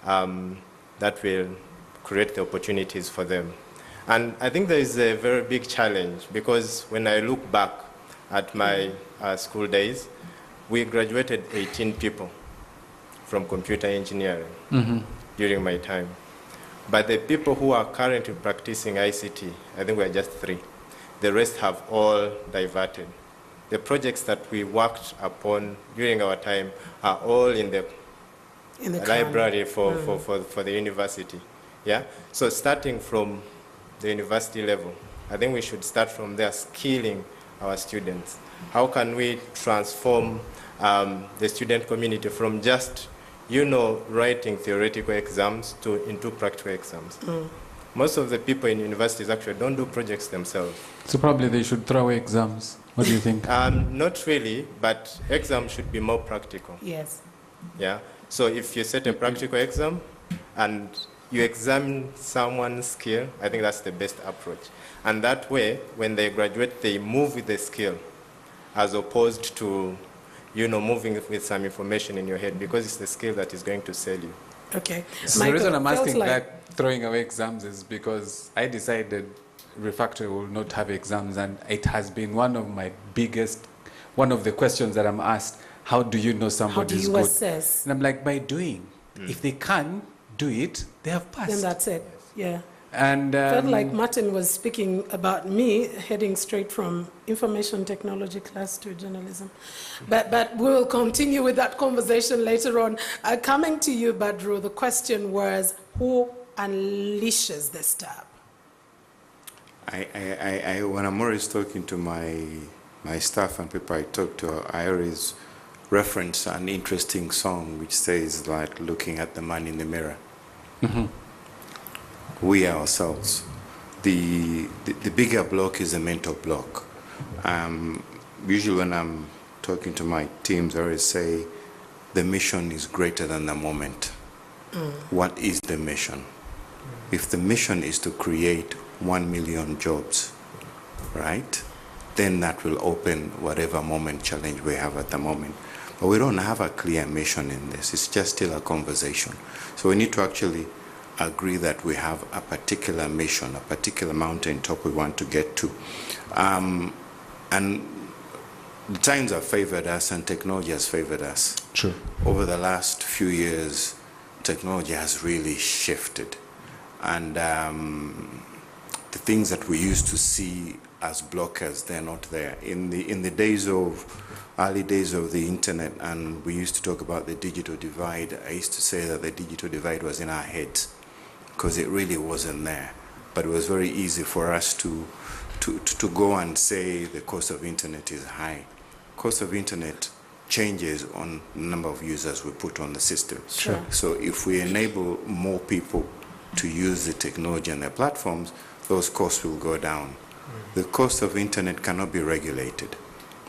that will create the opportunities for them. And I think there is a very big challenge, because when I look back at my school days, we graduated 18 people from computer engineering during my time. But the people who are currently practicing ICT, I think we're just 3. The rest have all diverted. The projects that we worked upon during our time are all in the library for the university. Yeah? So starting from the university level, I think we should start from there, skilling our students. How can we transform the student community from just writing theoretical exams into practical exams? Most of the people in universities actually don't do projects themselves. So probably they should throw away exams. What do you think? Not really, but exams should be more practical. Yes. Yeah. So if you set a practical exam and you examine someone's skill, I think that's the best approach. And that way, when they graduate, they move with the skill, as opposed to moving with some information in your head, because it's the skill that is going to sell you. Okay. So the reason I'm asking that throwing away exams is because I decided refractory will not have exams, and it has been one of the questions that I'm asked, how do you know somebody is good? How do you assess? And I'm like, by doing. If they can do it, they have passed. Then that's it, yeah. And felt like Martin was speaking about me heading straight from information technology class to journalism. But we will continue with that conversation later on. Coming to you, Badru, the question was, who unleashes this tap? When I'm always talking to my staff and people I talk to, I always reference an interesting song which says, like, looking at the man in the mirror. We ourselves. The bigger block is a mental block. Usually when I'm talking to my teams, I always say the mission is greater than the moment. What is the mission? If the mission is to create 1 million jobs, right, then that will open whatever moment challenge we have at the moment. But we don't have a clear mission in this. It's just still a conversation. So we need to actually agree that we have a particular mission, a particular mountaintop we want to get to. And the times have favored us and technology has favored us. True. Over the last few years, technology has really shifted. And the things that we used to see as blockers, they're not there. In the early days of the internet, and we used to talk about the digital divide, I used to say that the digital divide was in our heads, because it really wasn't there. But it was very easy for us to go and say the cost of internet is high. Cost of internet changes on the number of users we put on the system. Sure. So if we enable more people to use the technology and the platforms, those costs will go down. The cost of internet cannot be regulated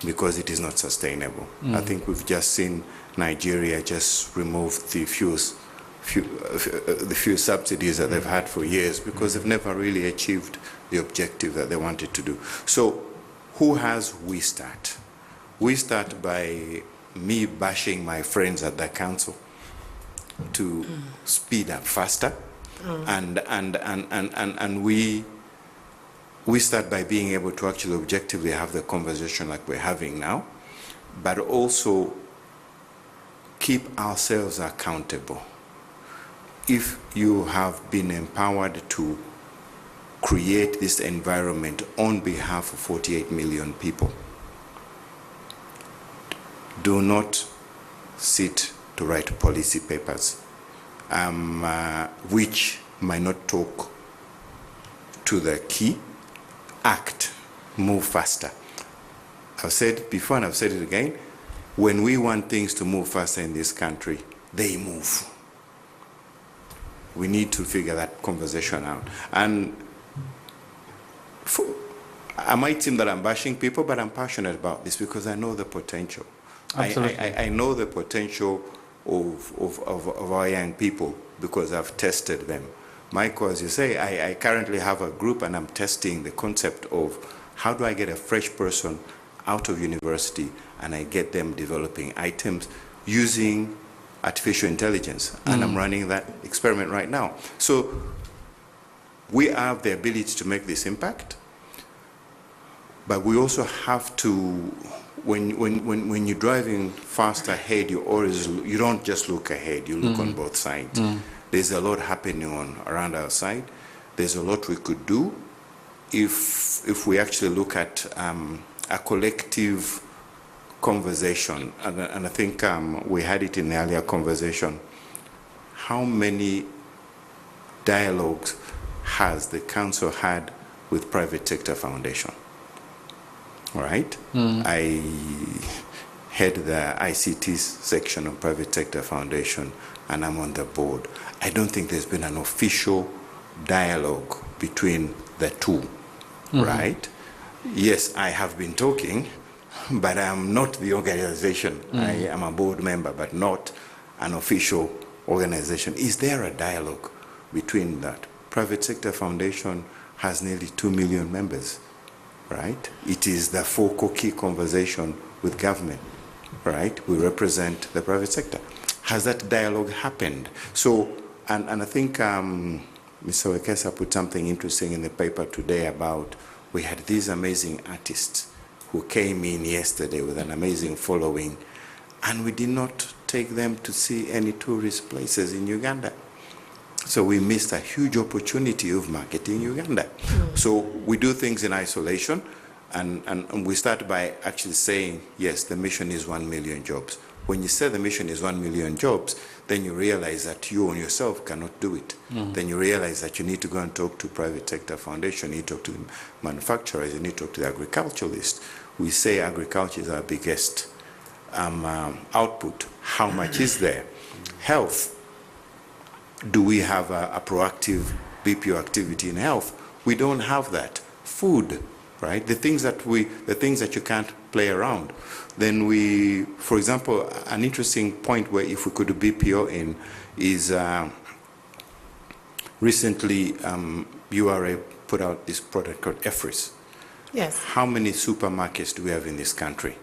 because it is not sustainable. I think we've just seen Nigeria just remove the few subsidies that they've had for years because they've never really achieved the objective that they wanted to do. So who has We Start? We start by me bashing my friends at the council to speed up faster, and we start by being able to actually objectively have the conversation like we're having now. but also keep ourselves accountable. If you have been empowered to create this environment on behalf of 48 million people, do not sit to write policy papers, which might not talk to the key. Act, move faster. I've said it before and I've said it again, when we want things to move faster in this country, they move. We need to figure that conversation out. And I might seem that I'm bashing people, but I'm passionate about this because I know the potential. I know the potential of our young people because I've tested them. Michael, as you say, I currently have a group and I'm testing the concept of how do I get a fresh person out of university and I get them developing items using artificial intelligence. And I'm running that experiment right now. So we have the ability to make this impact, but we also have to, when you're driving fast ahead, you don't just look ahead, you look on both sides. There's a lot happening around our side. There's a lot we could do if we actually look at a collective conversation. And I think we had it in the earlier conversation. How many dialogues has the council had with private sector foundation? All right? I head the ICT section of private sector foundation and I'm on the board. I don't think there's been an official dialogue between the two, right? Yes, I have been talking, but I'm not the organization. I am a board member, but not an official organization. Is there a dialogue between that? Private sector foundation has nearly 2 million members, right? It is the focal key conversation with government, right? We represent the private sector. Has that dialogue happened? So, and I think Mr. Wekesa put something interesting in the paper today about we had these amazing artists who came in yesterday with an amazing following, and we did not take them to see any tourist places in Uganda. So we missed a huge opportunity of marketing Uganda. So we do things in isolation, and we start by actually saying, yes, the mission is 1 million jobs. When you say the mission is 1 million jobs, then you realize that you on yourself cannot do it. Then you realize that you need to go and talk to private sector foundation, you need to talk to the manufacturers, you need to talk to the agriculturalists. We say agriculture is our biggest output. How much is there? Health. Do we have a proactive BPO activity in health? We don't have that. Food, right? The things that you can't play around. Then we, for example, an interesting point where if we could do BPO in is recently URA put out this product called EFRIS. Yes. How many supermarkets do we have in this country?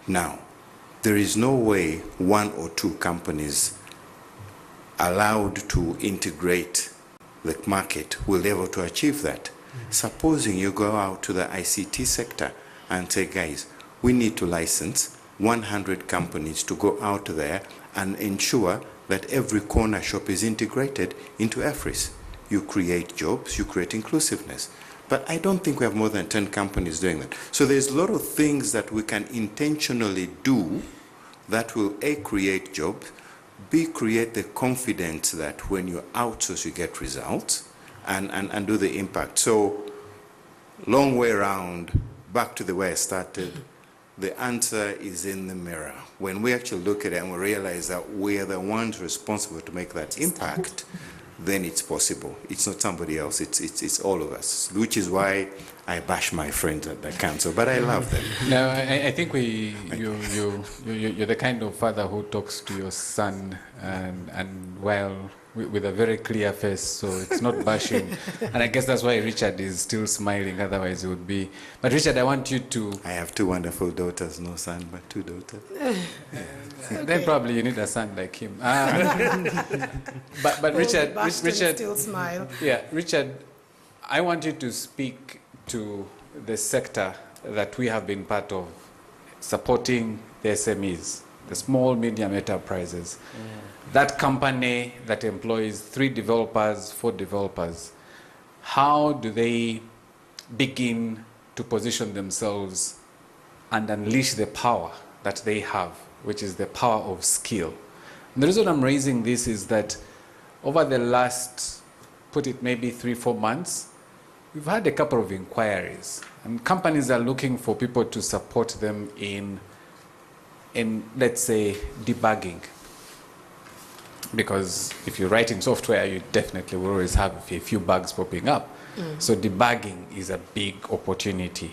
Now, there is no way one or two companies allowed to integrate the market will be able to achieve that. Supposing you go out to the ICT sector and say, guys, we need to license 100 companies to go out there and ensure that every corner shop is integrated into EFRIS. You create jobs, you create inclusiveness. But I don't think we have more than 10 companies doing that. So there's a lot of things that we can intentionally do that will A, create jobs, B, create the confidence that when you outsource, you get results, and do the impact. So long way around, back to the way I started, the answer is in the mirror. When we actually look at it and we realize that we are the ones responsible to make that impact, then it's possible. It's not somebody else, it's all of us, which is why I bash my friends at the council, but I love them. No, I think you're the kind of father who talks to your son and well, with a very clear face, so it's not bashing. And I guess that's why Richard is still smiling, otherwise it would be. But Richard, I want you to... I have 2 wonderful daughters, no son, but 2 daughters. Okay. Then probably you need a son like him. But Richard, Richard still smile. Yeah, Richard, I want you to speak to the sector that we have been part of, supporting the SMEs, the small, medium enterprises. That company that employs 3 developers, 4 developers, how do they begin to position themselves and unleash the power that they have, which is the power of skill? And the reason I'm raising this is that over the last, put it maybe 3-4 months, we've had a couple of inquiries, and companies are looking for people to support them in let's say, debugging. Because if you're writing software, you definitely will always have a few bugs popping up. So debugging is a big opportunity.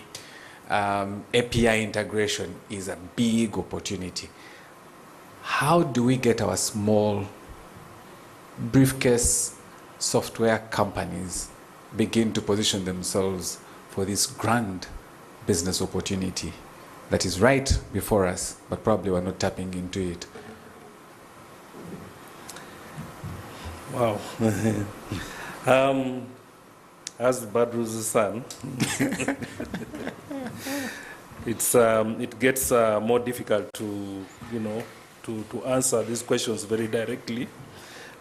API integration is a big opportunity. How do we get our small briefcase software companies begin to position themselves for this grand business opportunity that is right before us, but probably we're not tapping into it? Wow. As Badru's son, it gets more difficult to, to answer these questions very directly.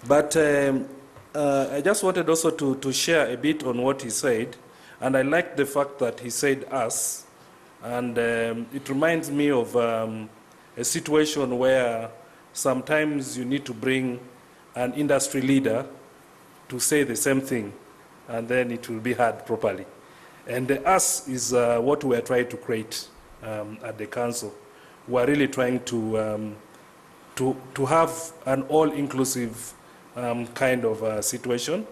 But I just wanted also to share a bit on what he said, and I like the fact that he said us, and it reminds me of a situation where sometimes you need to bring an industry leader to say the same thing, and then it will be heard properly. And the us is what we are trying to create at the council. We are really trying to have an all-inclusive kind of situation.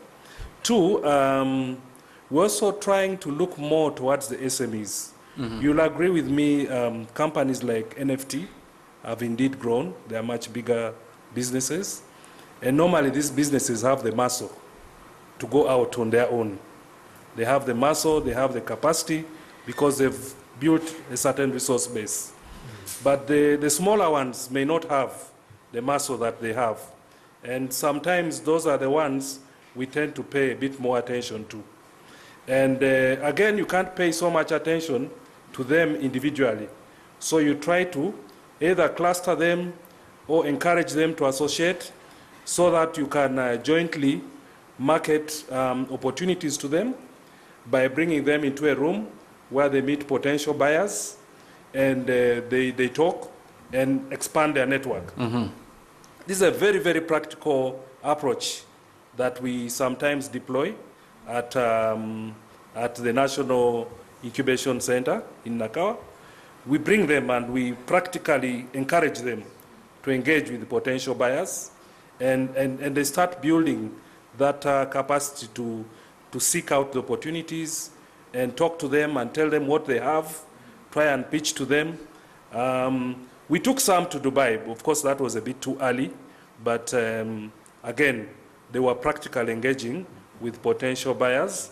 2, we're also trying to look more towards the SMEs. You'll agree with me, companies like NFT have indeed grown. They are much bigger businesses. And normally these businesses have the muscle to go out on their own. They have the muscle, they have the capacity, because they've built a certain resource base. But the smaller ones may not have the muscle that they have. And sometimes those are the ones we tend to pay a bit more attention to. And again, you can't pay so much attention to them individually. So you try to either cluster them or encourage them to associate, so that you can jointly market opportunities to them by bringing them into a room where they meet potential buyers, and they talk and expand their network. This is a very, very practical approach that we sometimes deploy at the National Incubation Center in Nakawa. We bring them and we practically encourage them to engage with the potential buyers, and they start building that capacity to seek out the opportunities and talk to them and tell them what they have, try and pitch to them. We took some to Dubai. Of course, that was a bit too early, but again, they were practically engaging with potential buyers.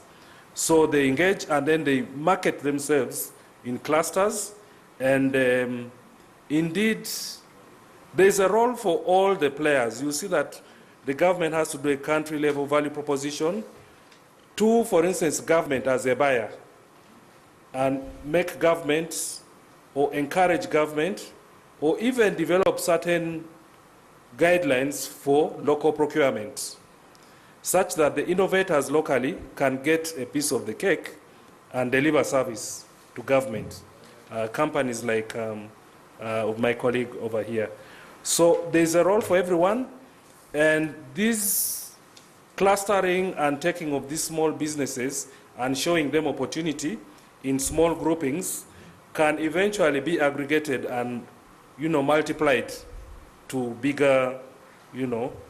So they engage and then they market themselves in clusters, and indeed, there's a role for all the players. You see that the government has to do a country-level value proposition to, for instance, government as a buyer, and make government or encourage government or even develop certain guidelines for local procurement, such that the innovators locally can get a piece of the cake and deliver service to government, companies like of my colleague over here. So there's a role for everyone, and this clustering and taking of these small businesses and showing them opportunity in small groupings can eventually be aggregated and, multiplied to bigger,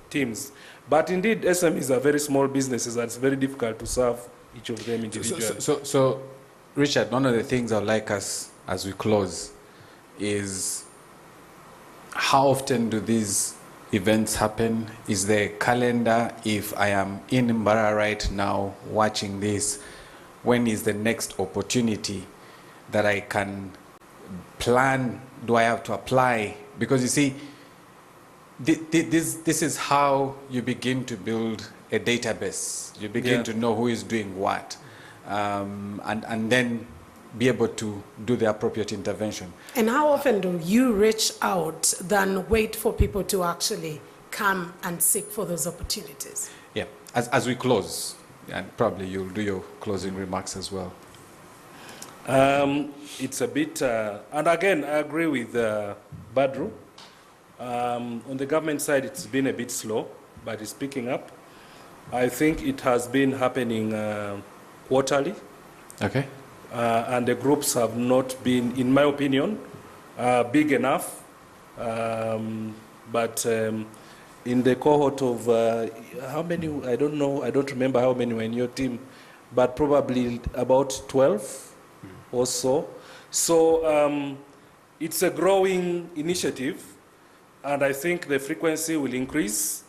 teams. But indeed, SMEs are very small businesses, and it's very difficult to serve each of them individually. So Richard, one of the things I'd like us, as we close, is how often do these events happen? Is there a calendar? If I am in Mbara right now watching this, when is the next opportunity that I can plan? Do I have to apply? Because you see, this is how you begin to build a database. You begin to know who is doing what. And then be able to do the appropriate intervention. And how often do you reach out than wait for people to actually come and seek for those opportunities? Yeah, as we close, and probably you'll do your closing remarks as well. It's a bit, and again, I agree with Badru. On the government side, it's been a bit slow, but it's picking up. I think it has been happening quarterly. Okay. And the groups have not been, in my opinion, big enough. But in the cohort of how many, I don't know, I don't remember how many were in your team, but probably about 12 or so. So it's a growing initiative, and I think the frequency will increase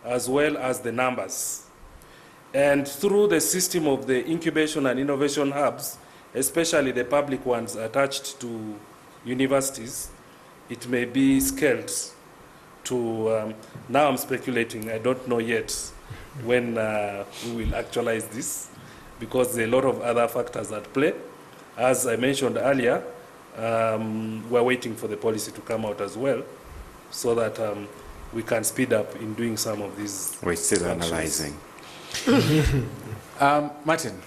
as well as the numbers. And through the system of the incubation and innovation hubs, especially the public ones attached to universities, it may be scaled to, now I'm speculating, I don't know yet when we will actualize this, because there are a lot of other factors at play. As I mentioned earlier, we're waiting for the policy to come out as well, so that we can speed up in doing some of these. We're still functions. analyzing. Martin,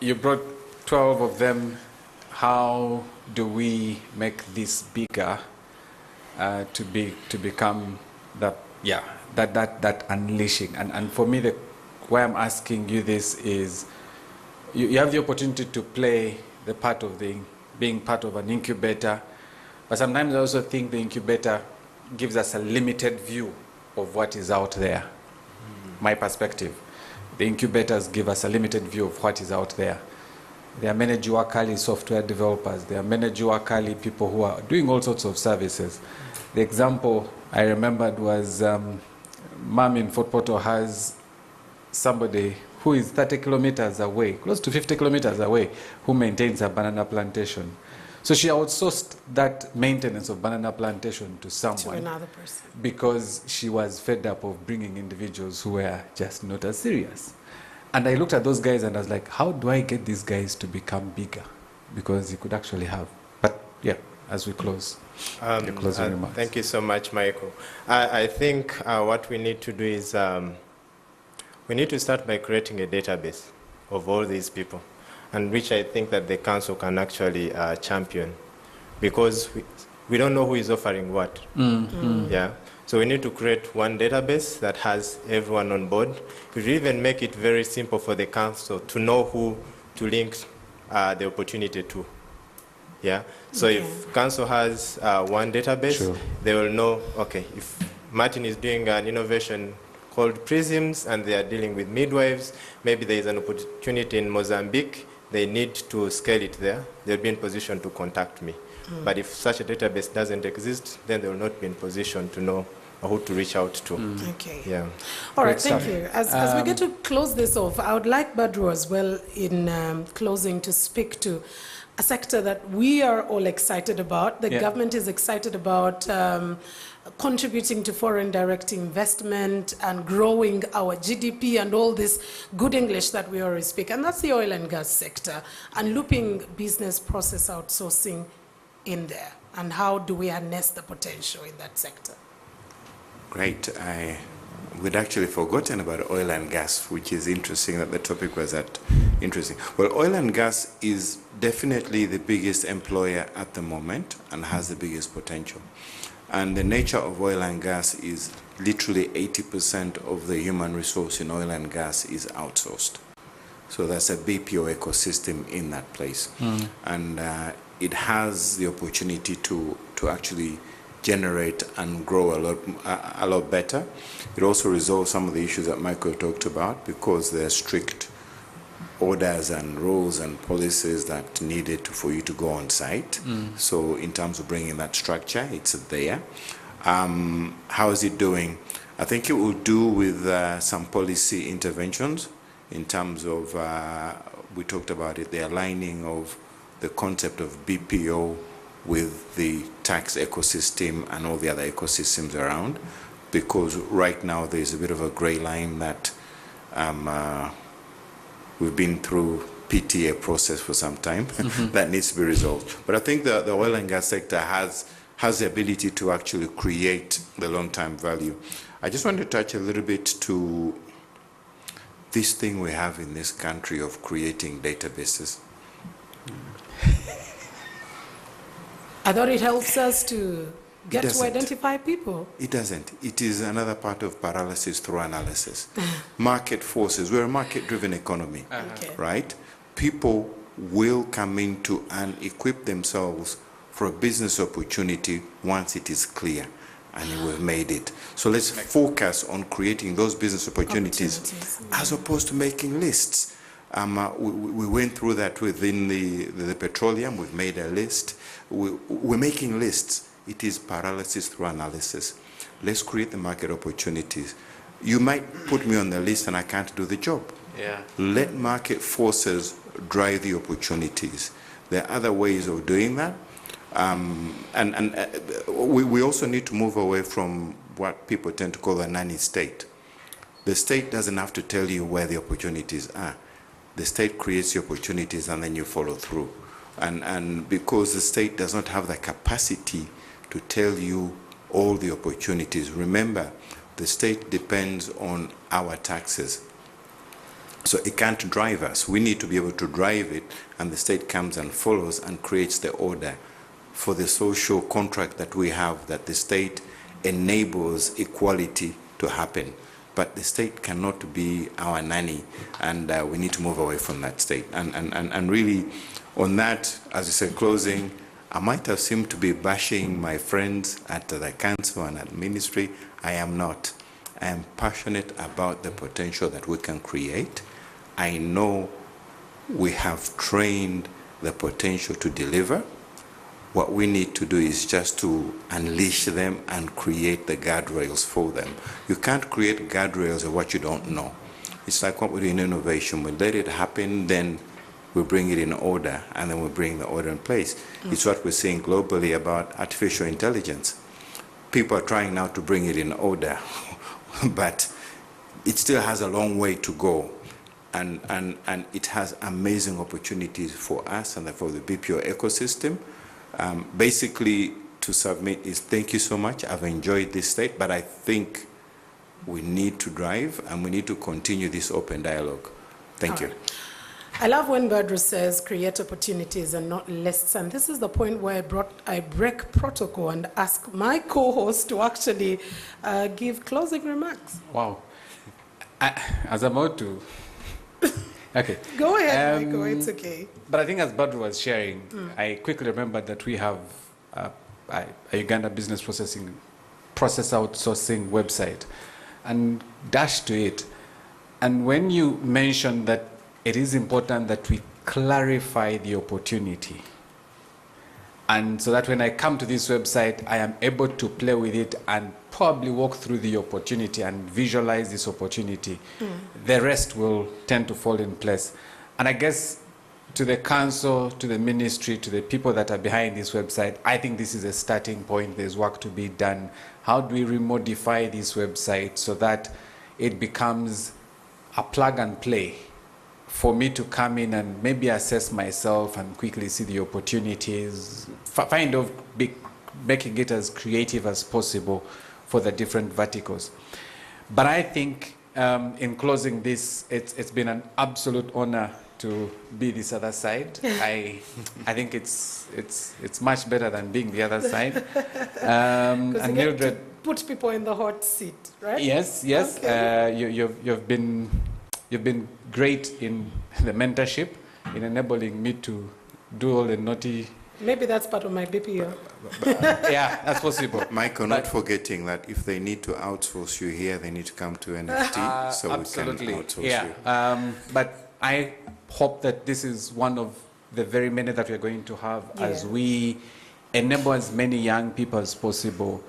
you brought 12 of them. How do we make this bigger to become that unleashing? And for me, why I'm asking you this is, you have the opportunity to play the part of being part of an incubator, but sometimes I also think the incubator gives us a limited view of what is out there. My perspective. The incubators give us a limited view of what is out there. There are many Juakali software developers. There are many Juakali people who are doing all sorts of services. The example I remembered was Mom in Fort Portal has somebody who is 30 kilometers away, close to 50 kilometers away, who maintains a banana plantation. So she outsourced that maintenance of banana plantation to someone. To another person. Because she was fed up of bringing individuals who were just not as serious. And I looked at those guys and I was like, how do I get these guys to become bigger? Because you could actually have. But yeah, as we close, your closing remarks. Thank you so much, Michael. I think what we need to do is we need to start by creating a database of all these people, and which I think that the council can actually champion, because we don't know who is offering what. Yeah. So we need to create one database that has everyone on board. We will even make it very simple for the council to know who to link the opportunity to. Yeah. So if council has one database, they will know, okay, if Martin is doing an innovation called Prisms and they are dealing with midwives, maybe there is an opportunity in Mozambique, they need to scale it there, they'll be in position to contact me. But if such a database doesn't exist, then they will not be in position to know who to reach out to. Okay. Yeah. All right, thank you. As we get to close this off, I would like Badru as well in closing to speak to a sector that we are all excited about. The government is excited about contributing to foreign direct investment and growing our GDP and all this good English that we always speak. And that's the oil and gas sector, and looping business process outsourcing in there. And how do we harness the potential in that sector? Great. We'd actually forgotten about oil and gas, which is interesting that the topic was that interesting. Well, oil and gas is definitely the biggest employer at the moment and has the biggest potential. And the nature of oil and gas is literally 80% of the human resource in oil and gas is outsourced. So that's a BPO ecosystem in that place. And it has the opportunity to actually generate and grow a lot better. It also resolves some of the issues that Michael talked about, because there are strict orders and rules and policies that needed for you to go on site. So in terms of bringing that structure, it's there. How is it doing? I think it will do with some policy interventions in terms of, we talked about it, the aligning of the concept of BPO with the tax ecosystem and all the other ecosystems around, because right now there's a bit of a gray line that we've been through PTA process for some time that needs to be resolved. But I think the oil and gas sector has the ability to actually create the long-term value. I just want to touch a little bit to this thing we have in this country of creating databases. I thought it helps us to get to doesn't. identify people. It doesn't. It is another part of paralysis through analysis. Market forces. We're a market-driven economy, right? People will come into and equip themselves for a business opportunity once it is clear and we've made it. So let's focus on creating those business opportunities as opposed to making lists. We went through that within the petroleum. We've made a list. We're making lists. It is paralysis through analysis. Let's create the market opportunities. You might put me on the list and I can't do the job. Yeah. Let market forces drive the opportunities. There are other ways of doing that. We also need to move away from what people tend to call a nanny state. The state doesn't have to tell you where the opportunities are. The state creates the opportunities and then you follow through. And because the state does not have the capacity to tell you all the opportunities, remember, the state depends on our taxes. So it can't drive us. We need to be able to drive it, and the state comes and follows and creates the order for the social contract that we have, that the state enables equality to happen. But the state cannot be our nanny, and we need to move away from that state. And really, on that, as I said, closing, I might have seemed to be bashing my friends at the council and at ministry. I am not. I am passionate about the potential that we can create. I know we have trained the potential to deliver. What we need to do is just to unleash them and create the guardrails for them. You can't create guardrails of what you don't know. It's like what we do in innovation. We let it happen, then we bring it in order, and then we bring the order in place. It's what we're seeing globally about artificial intelligence. People are trying now to bring it in order, but it still has a long way to go. And it has amazing opportunities for us and for the BPO ecosystem. Basically, to submit is thank you so much. I've enjoyed this state, but I think we need to drive and we need to continue this open dialogue. Thank you. I love when Badru says create opportunities and not lists, and this is the point where I break protocol and ask my co-host to actually give closing remarks. Wow. As I'm about to... Okay. Go ahead, Michael, it's okay. But I think as Badru was sharing, I quickly remembered that we have a Uganda business process outsourcing website and dash to it. And when you mentioned that it is important that we clarify the opportunity, and so that when I come to this website, I am able to play with it and probably walk through the opportunity and visualize this opportunity. The rest will tend to fall in place. And I guess to the council, to the ministry, to the people that are behind this website, I think this is a starting point. There's work to be done. How do we remodify this website so that it becomes a plug and play for me to come in and maybe assess myself and quickly see the opportunities, making it as creative as possible for the different verticals. But I think in closing this, it's been an absolute honor to be this other side. I think it's much better than being the other side. And Mildred, put people in the hot seat, right? Yes. Okay. You've been great in the mentorship, in enabling me to do all the naughty. Maybe that's part of my BPO. Yeah, that's possible. Michael, not forgetting that if they need to outsource you here, they need to come to NFT, so absolutely. We can outsource you. But I hope that this is one of the very many that we're going to have as we enable as many young people as possible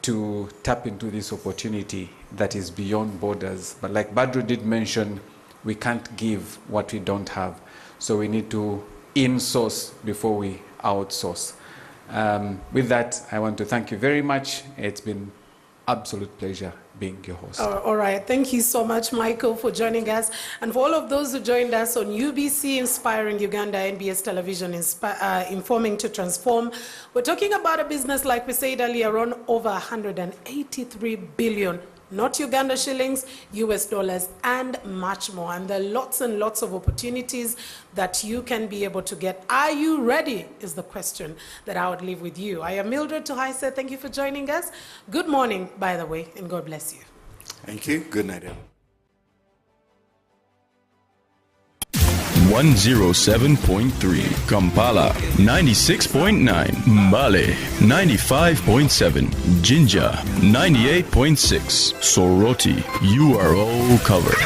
to tap into this opportunity that is beyond borders. But like Badru did mention, we can't give what we don't have. So we need to in-source before we outsource. With that, I want to thank you very much. It's been absolute pleasure being your host. All right. Thank you so much, Michael, for joining us. And for all of those who joined us on UBC Inspiring Uganda, NBS Television, Informing to Transform, we're talking about a business, like we said earlier on, over 183 billion, not Uganda shillings, US dollars, and much more. And there are lots and lots of opportunities that you can be able to get. Are you ready is the question that I would leave with you. I am Mildred Tuhaise. Thank you for joining us. Good morning, by the way, and God bless you. Thank you. Good night, everyone. 107.3 Kampala, 96.9 Mbale, 95.7 Jinja, 98.6 Soroti. You are all covered.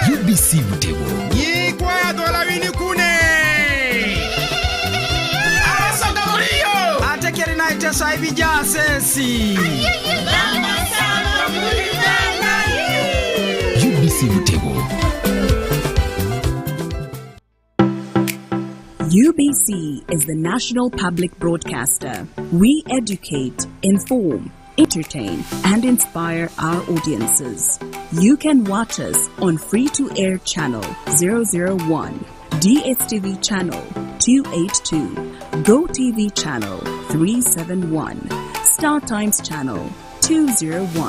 UBC Butewo. Yikwa dola wini kune. Arasonga muliyo. Atekeri na itesa ibija sensi. UBC Butewo. UBC is the national public broadcaster. We educate, inform, entertain, and inspire our audiences. You can watch us on free-to-air channel 001, DSTV channel 282, GoTV channel 371, Star Times channel 201.